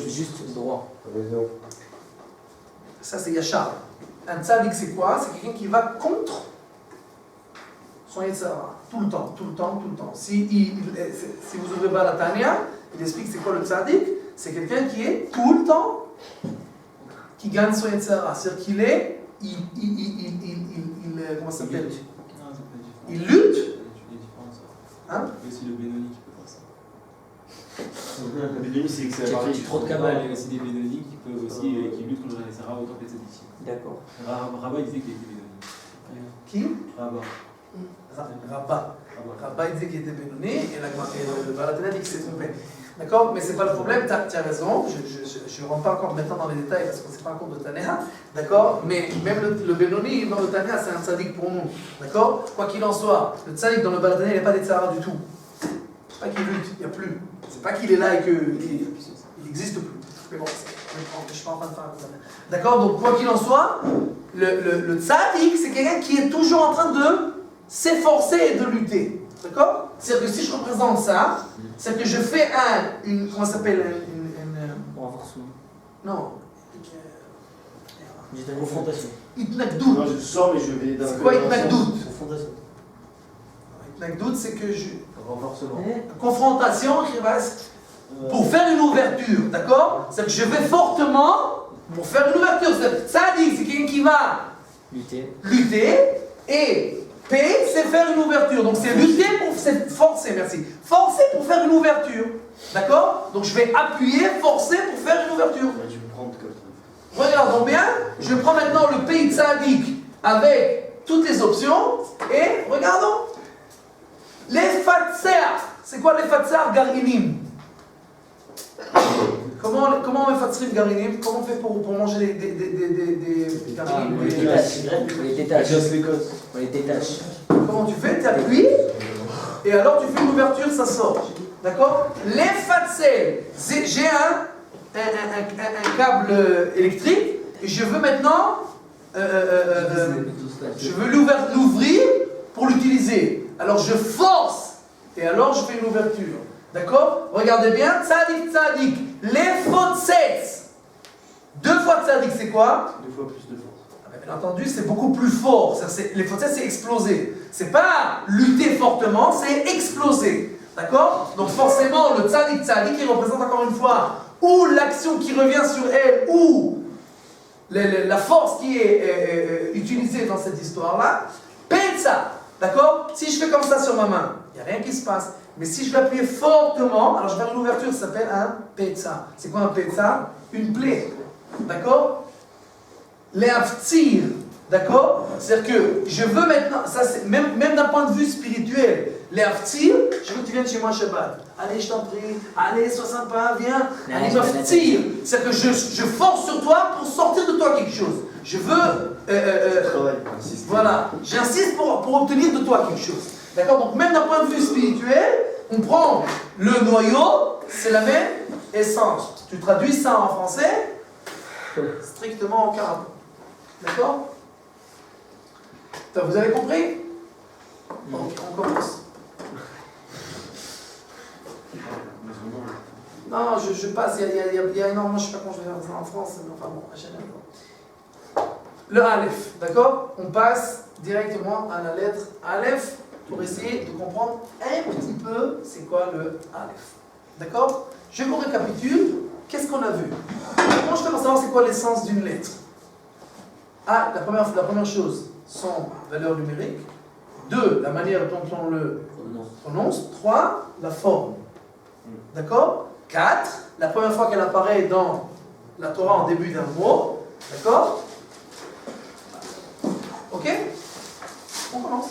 Juste droit. Ça c'est Yachar. Un tzadik c'est quoi? C'est quelqu'un qui va contre son Yetzirah. Tout le temps. Si vous ouvrez pas la Tanya, il explique c'est quoi le tzadik. C'est quelqu'un qui est tout le temps, qui gagne son Yetzirah. C'est-à-dire qu'il est, comment ça s'appelle? Il lutte. Hein? C'est le Benoni qui peut faire ça. Le Benoni, c'est que c'est Il y a trop de Kabbalah, il y a aussi des Benoni qui peuvent aussi, qui luttent contre les Sarah autant que les Tzadikim. D'accord. Rabat disait qu'il était Benoni. Qui? Rabat. Rabat disait qu'il était Benoni et le Balatana dit qu'il s'est trompé. D'accord? Mais c'est pas le problème, tu as raison, je ne rentre pas encore maintenant dans les détails parce que c'est pas un cours de Tanéa, d'accord? Mais même le Benoni dans le Tanéa, c'est un tzaddik pour nous, d'accord? Quoi qu'il en soit, le tzaddik dans le Balatana, il n'est pas des tzara du tout. C'est pas qu'il lutte, il n'y a plus. C'est pas qu'il est là et qu'il n'existe plus. Mais bon, je suis pas en train de faire un coup. D'accord? Donc quoi qu'il en soit, le tzaddik, c'est quelqu'un qui est toujours en train de s'efforcer et de lutter. D'accord? C'est-à-dire que si je représente ça, c'est que je fais comment ça s'appelle Renforcement. Non. Une confrontation. Itnakdout. Moi je sors mais je vais dans C'est quoi Itnakdout? Confrontation. Itnakdout, c'est que Renforcement. confrontation, pour faire une ouverture, d'accord? C'est que je vais fortement pour faire une ouverture. Ça dit, c'est quelqu'un qui va lutter et P, c'est faire une ouverture. Donc c'est lutter pour forcer, merci. Forcer pour faire une ouverture. D'accord? Donc je vais appuyer, forcer pour faire une ouverture. Je vais prendre comme ça. Regardons bien, je prends maintenant le pays tzaddik avec toutes les options et regardons. Les fatser. C'est quoi les fatser garinim? Comment on fait fatsrim garinim? Comment on fait pour manger des garinim? On les détache. On les détache. Comment tu fais? Tu appuies et alors tu fais une ouverture, ça sort. D'accord? Les fatser. J'ai un câble électrique et je veux maintenant je veux l'ouvrir pour l'utiliser. Alors je force et alors je fais une ouverture. D'accord? Regardez bien, tzadik, tzadik. Les fotsets. 2 fois tzadik, c'est quoi? 2 fois plus de force. Bien entendu, c'est beaucoup plus fort. Les fotsets, c'est exploser. C'est pas lutter fortement, c'est exploser. D'accord? Donc forcément, le tzadik, tzadik, il représente encore une fois ou l'action qui revient sur elle, ou la force qui est utilisée dans cette histoire-là. Pensa. D'accord? Si je fais comme ça sur ma main, il n'y a rien qui se passe. Mais si je l'appuie fortement, alors je vais faire une ouverture, ça s'appelle un petsa. C'est quoi un petsa? Une plaie. D'accord? Les aftir. D'accord? C'est-à-dire que je veux maintenant, ça c'est même d'un point de vue spirituel, les aftir, je veux que tu viennes chez moi Shabbat. Allez, je t'en prie, allez, sois sympa, viens. Allez, m'aftir. C'est-à-dire que je force sur toi pour sortir de toi quelque chose. Je veux. Voilà, j'insiste pour obtenir de toi quelque chose. D'accord? Donc, même d'un point de vue spirituel, on prend le noyau, c'est la même essence. Tu traduis ça en français, strictement aucun rapport. D'accord? Vous avez compris? Donc, on commence. Non, je passe, il y a énormément, je ne sais pas comment je vais faire ça en France, mais enfin bon, le Aleph, d'accord? On passe directement à la lettre Aleph pour essayer de comprendre un petit peu c'est quoi le Aleph. D'accord? Je vous récapitule. Qu'est-ce qu'on a vu? Comment je commence à savoir c'est quoi l'essence d'une lettre? Ah, la première chose, son valeur numérique. 2, la manière dont on le prononce. 3, la forme. D'accord? 4, la première fois qu'elle apparaît dans la Torah en début d'un mot. D'accord? Ok? On commence.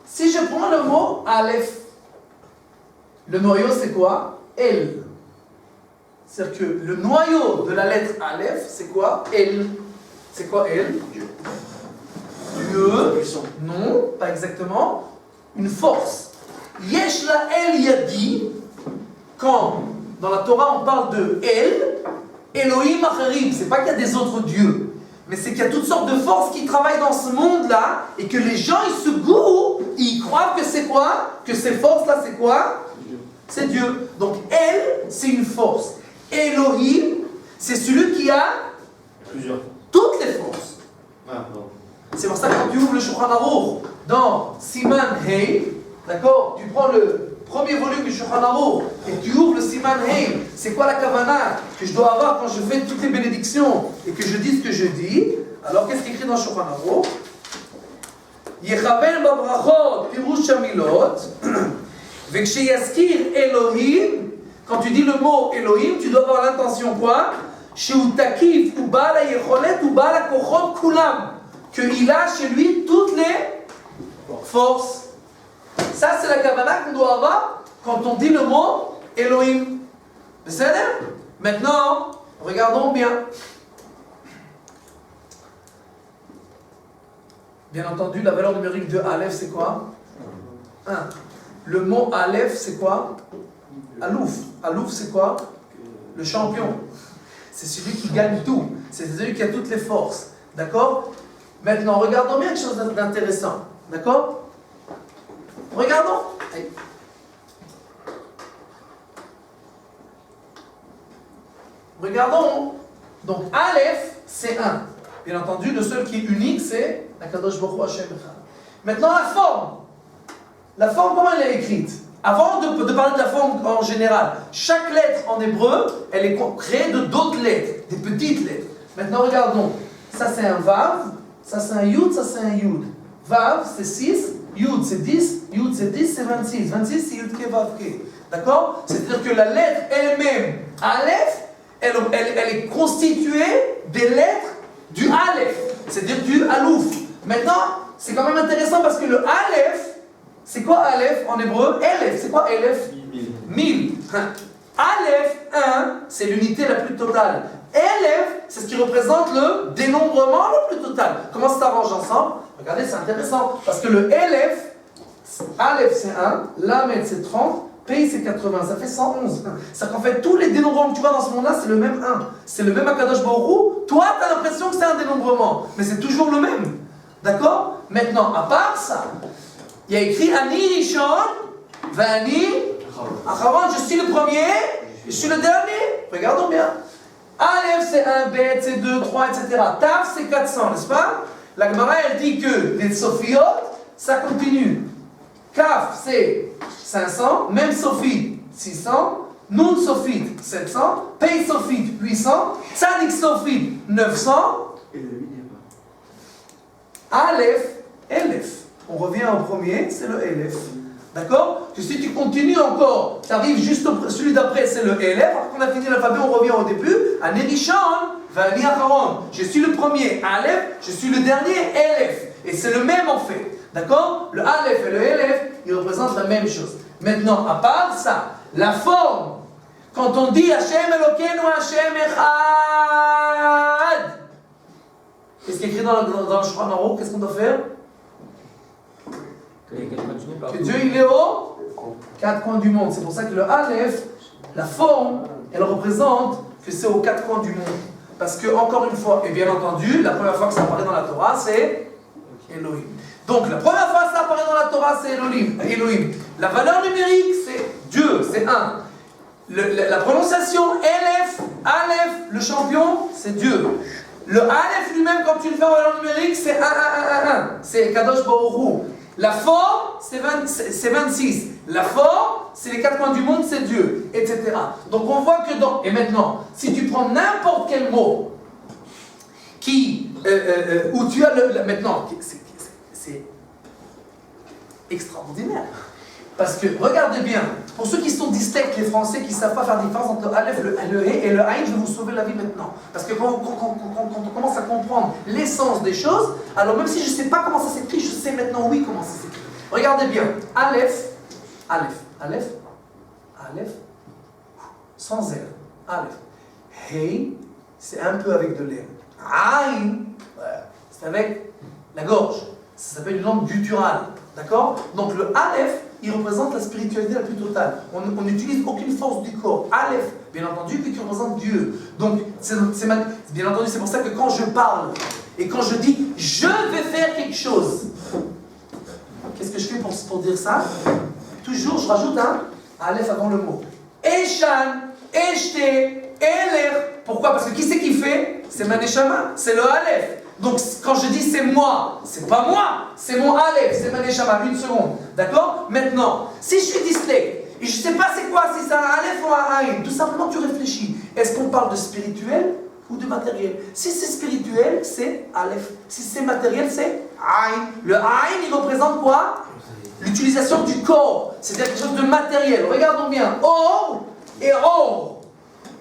Si je prends le mot Aleph, le noyau c'est quoi? El. C'est-à-dire que le noyau de la lettre Aleph, c'est quoi? El. C'est quoi El? Dieu. Non, pas exactement. Une force. Yesh la El Yadi, quand dans la Torah on parle de El, Elohim Acherim, c'est pas qu'il y a des autres dieux, mais c'est qu'il y a toutes sortes de forces qui travaillent dans ce monde-là, et que les gens ils se gourrent, ils croient que c'est quoi? Que ces forces-là c'est quoi? C'est Dieu. Donc El, c'est une force. Elohim, c'est celui qui a toutes les forces. C'est pour ça que quand tu ouvres le Shulchan Aruch dans Siman Hei, d'accord, tu prends le premier volume du Shulchan Aruch et tu ouvres le Siman Hei, c'est quoi la kavana que je dois avoir quand je fais toutes les bénédictions et que je dis ce que je dis? Alors qu'est-ce qui est écrit dans le Shulchan Aruch? Yechavel babrachot pirush hamilot veksheyaskir Elohim. Quand tu dis le mot Elohim, tu dois avoir l'intention quoi? Sheu takif ou ba'al hayecholet ou ba'al hakochot kulam. Qu'il a chez lui toutes les forces. Ça, c'est la kavana qu'on doit avoir quand on dit le mot Elohim. C'est ça? Maintenant, regardons bien. Bien entendu, la valeur numérique de Aleph, c'est quoi? 1. Le mot Aleph, c'est quoi? Alouf. Alouf, c'est quoi? Le champion. C'est celui qui gagne tout. C'est celui qui a toutes les forces. D'accord? Maintenant, regardons bien quelque chose d'intéressant. D'accord? Regardons. Allez. Regardons. Donc, Aleph, c'est 1. Bien entendu, le seul qui est unique, c'est la Kadosh Baruch Hu Hashem Echad. Maintenant, la forme. La forme, comment elle est écrite? Avant de parler de la forme en général, chaque lettre en hébreu, elle est créée de d'autres lettres, des petites lettres. Maintenant, regardons. Ça, c'est un Vav. Ça c'est un Yud, ça c'est un Yud. Vav c'est 6, Yud c'est 10, Yud c'est 10, c'est 26. 26 c'est Yud Ke Vav Ke. D'accord? C'est-à-dire que la lettre elle-même, Aleph, elle est constituée des lettres du Aleph, c'est-à-dire du Alouf. Maintenant, c'est quand même intéressant parce que le Aleph, c'est quoi Aleph en hébreu? Elef, c'est quoi Elef? 1000. Aleph 1, c'est l'unité la plus totale. Elef, c'est ce qui représente le dénombrement le plus total. Comment ça s'arrange ensemble? Regardez, c'est intéressant. Parce que le Elef, Aleph c'est 1, Lamed c'est 30, Pei c'est 80, ça fait 111. C'est-à-dire qu'en fait, tous les dénombrements que tu vois dans ce monde-là, c'est le même 1. C'est le même Akadosh Baruch Hu. Toi, tu as l'impression que c'est un dénombrement, mais c'est toujours le même. D'accord? Maintenant, à part ça, il y a écrit Ani Rishon, Vani Acharon, je suis le premier, je suis le dernier. Regardons bien. Aleph c'est 1, Bet c'est 2, 3, etc. Taf c'est 400, n'est-ce pas? La Gemara elle dit que les Sophiot, ça continue. Kaf c'est 500, même Sophie 600, Nun Sophie 700, Pei Sophie 800, Tzadik Sophie 900. Et le 8 n'est pas. Aleph, Elef. On revient au premier, c'est le Elef. D'accord? Que si tu continues encore, tu arrives juste au celui d'après, c'est le Elef. Alors qu'on a fini l'alphabet, on revient au début. Ani Rishon, Vani Acharon. Je suis le premier, Aleph. Je suis le dernier, Elef. Et c'est le même en fait. D'accord? Le Aleph et le Elef, ils représentent la même chose. Maintenant, à part ça, la forme, quand on dit Hashem Elokeinu Hashem Echad, qu'est-ce qui est écrit dans le Shulchan Aruch? Qu'est-ce qu'on doit faire? Que Dieu il est aux 4 coins du monde. C'est pour ça que le Aleph, la forme, elle représente que c'est aux 4 coins du monde. Parce que, encore une fois, et bien entendu, la première fois que ça apparaît dans la Torah, c'est Elohim. Donc, la première fois que ça apparaît dans la Torah, c'est Elohim. La valeur numérique, c'est Dieu, c'est 1. La prononciation Elef, Aleph, le champion, c'est Dieu. Le Aleph lui-même, quand tu le fais en valeur numérique, c'est 1, 1, 1, 1. C'est Kadosh Baruch Hu. La forme, c'est 26. La forme, c'est les 4 coins du monde, c'est Dieu, etc. Donc on voit que dans... Et maintenant, si tu prends n'importe quel mot où tu as maintenant, c'est extraordinaire. Parce que, regardez bien, pour ceux qui sont dyslectes, les Français qui ne savent pas faire la différence entre le Aleph, le He et le Aïn, je vais vous sauver la vie maintenant. Parce que quand on commence à comprendre l'essence des choses, alors même si je ne sais pas comment ça s'écrit, je sais maintenant oui comment ça s'écrit. Regardez bien, Aleph, sans R, Aleph. He, c'est un peu avec de l'air. Aïn, c'est avec la gorge. Ça s'appelle une langue gutturale. D'accord? Donc le Aleph, il représente la spiritualité la plus totale. On n'utilise aucune force du corps. Aleph, bien entendu, qui représente Dieu. Donc, bien entendu, c'est pour ça que quand je parle et quand je dis « je vais faire quelque chose », qu'est-ce que je fais pour dire ça? Toujours, je rajoute un Aleph avant le mot. Eshan, Eshte, Eler. Pourquoi? Parce que qui c'est qui fait? C'est ma neshama, c'est le Aleph. Donc quand je dis c'est moi, c'est pas moi, c'est mon Aleph, c'est ma neshama. Une seconde, d'accord? Maintenant, si je suis dyslecte et je sais pas c'est quoi, si c'est un Aleph ou un Aïn, tout simplement tu réfléchis. Est-ce qu'on parle de spirituel ou de matériel? Si c'est spirituel, c'est Aleph. Si c'est matériel, c'est Aïn. Le Aïn, il représente quoi? L'utilisation du corps, c'est-à-dire quelque chose de matériel. Regardons bien, or et or.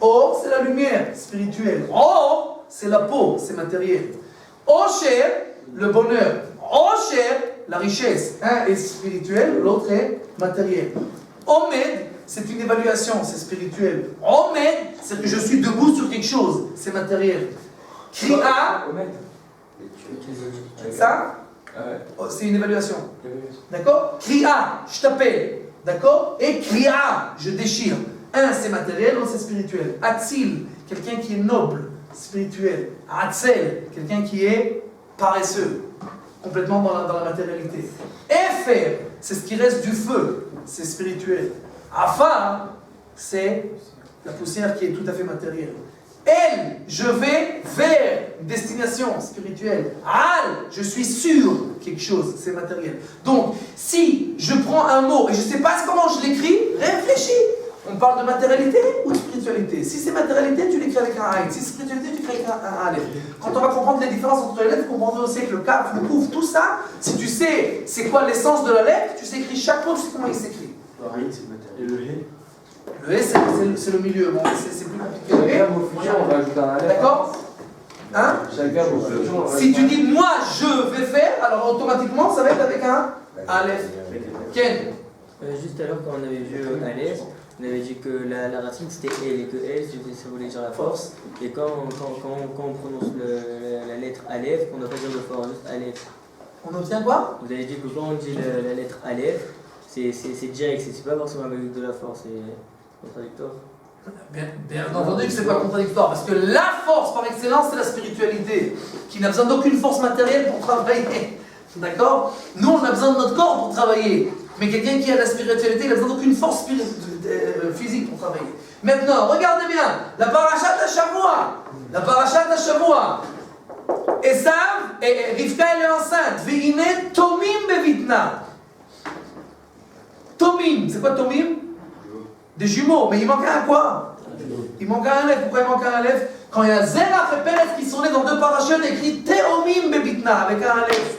Or, c'est la lumière spirituelle. Or, c'est la peau, c'est matériel. Osher, le bonheur. Osher, la richesse. Un est spirituel, l'autre est matériel. Omed, c'est une évaluation, c'est spirituel. Omed, c'est que je suis debout sur quelque chose, c'est matériel. Kriya, ça, c'est une évaluation. D'accord? Kriya, je t'appelle. D'accord? Et Kriya, je déchire. Un, c'est matériel, l'autre, c'est spirituel. Atzil, quelqu'un qui est noble. Spirituel. Atzel, quelqu'un qui est paresseux, complètement dans la matérialité. Efer, c'est ce qui reste du feu, c'est spirituel. Afar, c'est la poussière qui est tout à fait matérielle. El, je vais vers une destination spirituelle. Al, je suis sur quelque chose, c'est matériel. Donc, si je prends un mot et je ne sais pas comment je l'écris, réfléchis. On parle de matérialité ou de spiritualité? Si c'est matérialité, tu l'écris avec un Aïn. Si c'est spiritualité, tu l'écris avec un Aleph. Quand on va comprendre les différences entre les lettres, vous comprendrez aussi que le Kaf, le Kouf, tout ça, si tu sais c'est quoi l'essence de la lettre, tu sais écrire chaque mot, tu sais comment il s'écrit. Aïn, c'est matériel. Et le He? Le S, c'est le milieu. Bon, c'est plus compliqué. Chaque verbe au futur, on rajoute un aleph. D'accord? Hein? Chaque verbe au futur, on rajoute Si tu dis moi je vais faire, alors automatiquement ça va être avec un Aleph. Ken? Juste alors, quand on avait vu Aleph, on avait dit que la racine c'était L et que L ça voulait dire la force. Et quand on prononce la lettre Aleph, on ne doit pas dire de force, juste Aleph. On obtient quoi? Vous avez dit que quand on dit la lettre Aleph, c'est direct, c'est pas forcément avec de la force, c'est contradictoire. Bien entendu que c'est pas contradictoire, parce que la force par excellence c'est la spiritualité, qui n'a besoin d'aucune force matérielle pour travailler. D'accord? Nous on a besoin de notre corps pour travailler, mais quelqu'un qui a la spiritualité, il a besoin d'aucune force physique pour travailler. Maintenant, regardez bien, la parashat Hashavua. La parashat Hashavua. Esav, et Rivka elle est enceinte. Ve'ine tomim bevitna. Tomim, c'est quoi tomim? Des jumeaux, mais il manque un quoi? Il manque un Aleph. Pourquoi il manque un Aleph? Quand il y a Zerach et Pérez qui sont nés dans deux parachutes, écrit Teomim bebitna avec un Aleph.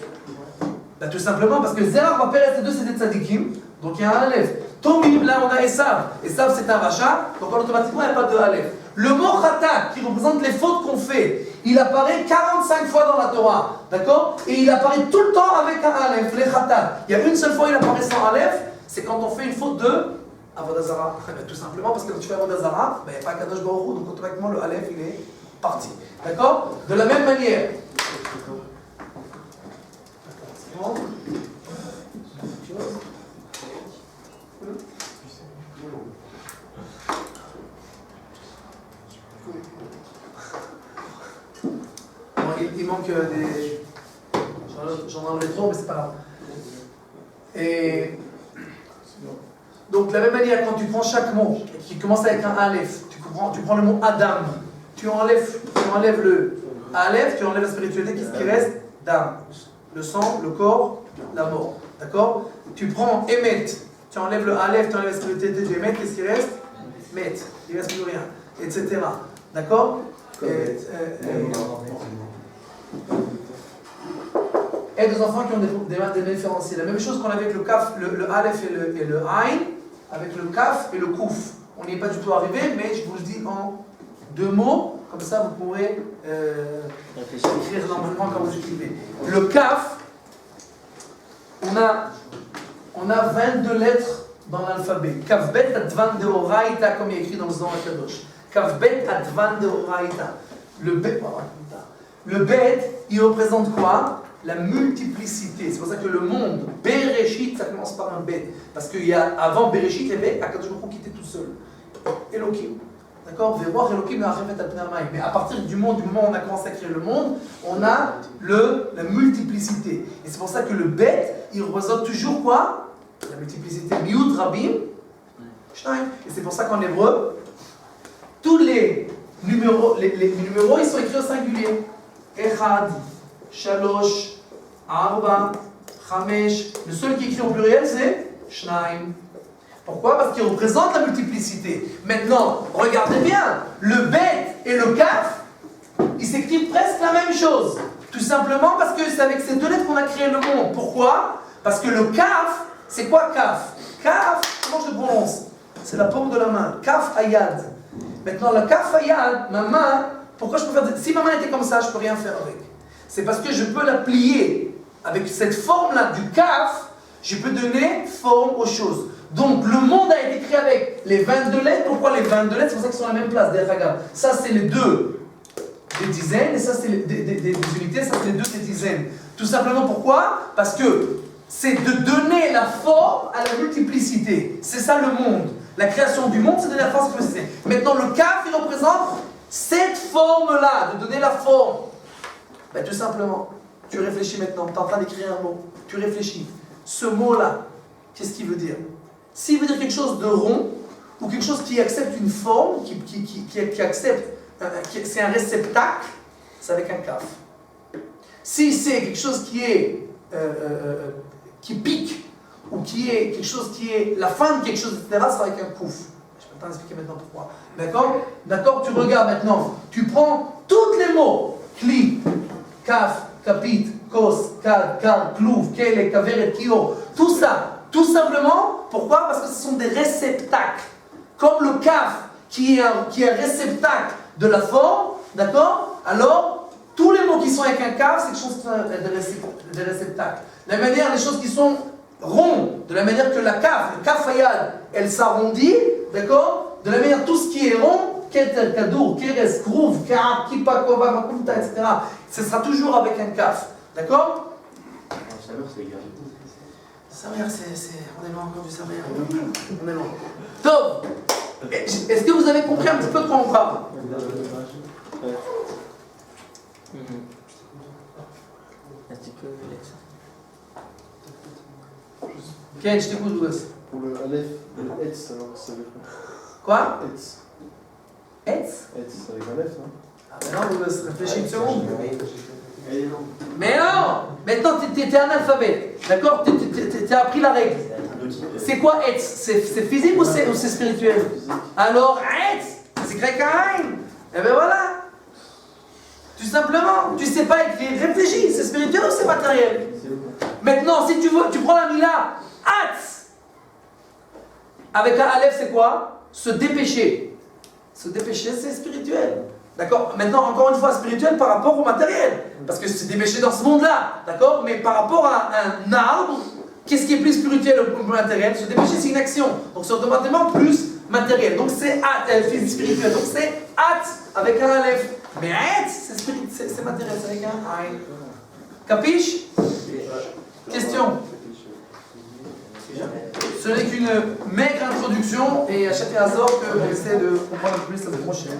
Là, tout simplement parce que Zerach et Pérez, les deux c'était tzadikim, donc il y a un Aleph. Tomim, là on a Esav. Esav c'est un rachat, donc automatiquement il n'y a pas de Aleph. Le mot Khatak, qui représente les fautes qu'on fait, il apparaît 45 fois dans la Torah, d'accord? Et il apparaît tout le temps avec un Aleph, les Khatak. Il y a une seule fois il apparaît sans Aleph, c'est quand on fait une faute de Avodazara. Tout simplement parce que quand tu fais Avodazara, il n'y a pas Kadosh Baruch Hu, donc automatiquement le Aleph il est parti. D'accord? De la même manière. Il manque des. J'en enlève trop, mais c'est pas grave. Et. Donc, de la même manière, quand tu prends chaque mot qui commence avec un Aleph, tu prends le mot Adam, tu enlèves le Aleph, tu enlèves la spiritualité, qu'est-ce qui reste? Dam. Le sang, le corps, la mort. D'accord? Tu prends Emet, tu enlèves le Aleph, tu enlèves la spiritualité du Emet, qu'est-ce qui reste? Met. Il ne reste plus rien. Etc. D'accord? Aide aux enfants qui ont des mains différenciées. La même chose qu'on avait avec le Kaf, le Aleph et le Ain, avec le Kaf et le Kouf. On n'y est pas du tout arrivé, mais je vous le dis en deux mots, comme ça vous pourrez écrire normalement quand vous écrivez. Le Kaf, on a 22 lettres dans l'alphabet. Kaf Bet Advan de Oraita, comme il est écrit dans le Zohar Kadosh. Kaf Bet Advan de Oraita. Le Bet, il représente quoi? La multiplicité. C'est pour ça que le monde, Bereshit, ça commence par un Bet. Parce qu'avant Bereshit, il y avait Akadosh Baruch Hu qui était tout seul. Elohim. D'accord? Ve'roach Elohim ha'achevet al pnei hamayim. Mais à partir du moment où on a commencé à créer le monde, on a la multiplicité. Et c'est pour ça que le Bet, il représente toujours quoi? La multiplicité. Miut Rabim, Shnaim. Et c'est pour ça qu'en hébreu, tous les numéros, ils sont écrits au singulier. Echad, Shalosh, Arba, Chamesh. Le seul qui est écrit au pluriel, c'est Shnaim. Pourquoi? Parce qu'il représente la multiplicité. Maintenant, regardez bien, le Bet et le Kaf, ils s'écrivent presque la même chose. Tout simplement parce que c'est avec ces deux lettres qu'on a créé le monde. Pourquoi? Parce que le Kaf, c'est quoi Kaf? Kaf, comment je le prononce? C'est la paume de la main. Kaf Ayad. Maintenant, le Kaf Ayad, ma main, pourquoi je peux faire... Si ma main était comme ça, je ne peux rien faire avec. C'est parce que je peux la plier avec cette forme-là du Kaf, je peux donner forme aux choses. Donc le monde a été créé avec les 22 lettres. Pourquoi les 22 lettres? C'est pour ça qu'ils sont à la même place, des ragas. Ça c'est les deux des dizaines, et ça c'est des unités, ça c'est les deux des dizaines. Tout simplement pourquoi? Parce que c'est de donner la forme à la multiplicité. C'est ça le monde. La création du monde, c'est de donner la forme à la multiplicité. Maintenant le Kaf, il représente cette forme-là, de donner la forme. Ben, tout simplement, tu réfléchis maintenant, tu es en train d'écrire un mot, tu réfléchis. Ce mot-là, qu'est-ce qu'il veut dire? S'il veut dire quelque chose de rond, ou quelque chose qui accepte une forme, qui accepte, c'est un réceptacle, c'est avec un kaf. Si c'est quelque chose qui pique, ou qui est quelque chose qui est la fin de quelque chose, etc., c'est avec un kouf. Je peux t'expliquer maintenant pourquoi. D'accord? D'accord? Tu regardes maintenant, tu prends tous les mots, kli, kaf, kapit, kos, kad, kar, klouv, kele, kaveret, kio, tout ça. Tout simplement, pourquoi? Parce que ce sont des réceptacles. comme le kaf qui est un réceptacle de la forme, d'accord? Alors, tous les mots qui sont avec un kaf, c'est quelque chose de réceptacle. De la manière, les choses qui sont rondes, de la manière que la kaf, le kaf hayad, elle s'arrondit, d'accord? De la manière, tout ce qui est rond, keter, kadour, keres, groove, ka'ab, kipa, kova, makunta, etc., ce sera toujours avec un kaf, d'accord? Samer, on est loin encore du Samer. On est loin. Donc, est-ce que vous avez compris un petit peu de quoi on parle? Ken, je t'écoute, Louis. Pour le Aleph, le Etz, alors ça veut Quoi? Etz. Etz? Etz, avec Aleph, non? Ah ben non, Louis, réfléchis une seconde. Mais non! Maintenant, t'es analphabète, d'accord? T'as appris la règle. C'est quoi Etz? C'est physique ou c'est spirituel? Alors, Etz, c'est grec à Aïn. Et ben voilà. Tout simplement. Tu sais pas écrire, réfléchis, c'est spirituel ou c'est matériel? Maintenant, si tu veux, tu prends la mila, Atz. Avec un Aleph, c'est quoi? Se dépêcher. Se dépêcher, c'est spirituel. D'accord? Maintenant, encore une fois, spirituel par rapport au matériel. Parce que c'est dépêché dans ce monde-là. D'accord? Mais par rapport à un arbre, qu'est-ce qui est plus spirituel ou plus matériel? Se dépêcher, c'est une action. Donc c'est automatiquement plus matériel. Donc c'est spirituel. Donc c'est at avec un aleph. Mais at, c'est matériel, c'est avec un aïn. Capiche? Question? Ce n'est qu'une maigre introduction et à chaque Azor qu'on essaie de comprendre un peu plus la prochaine.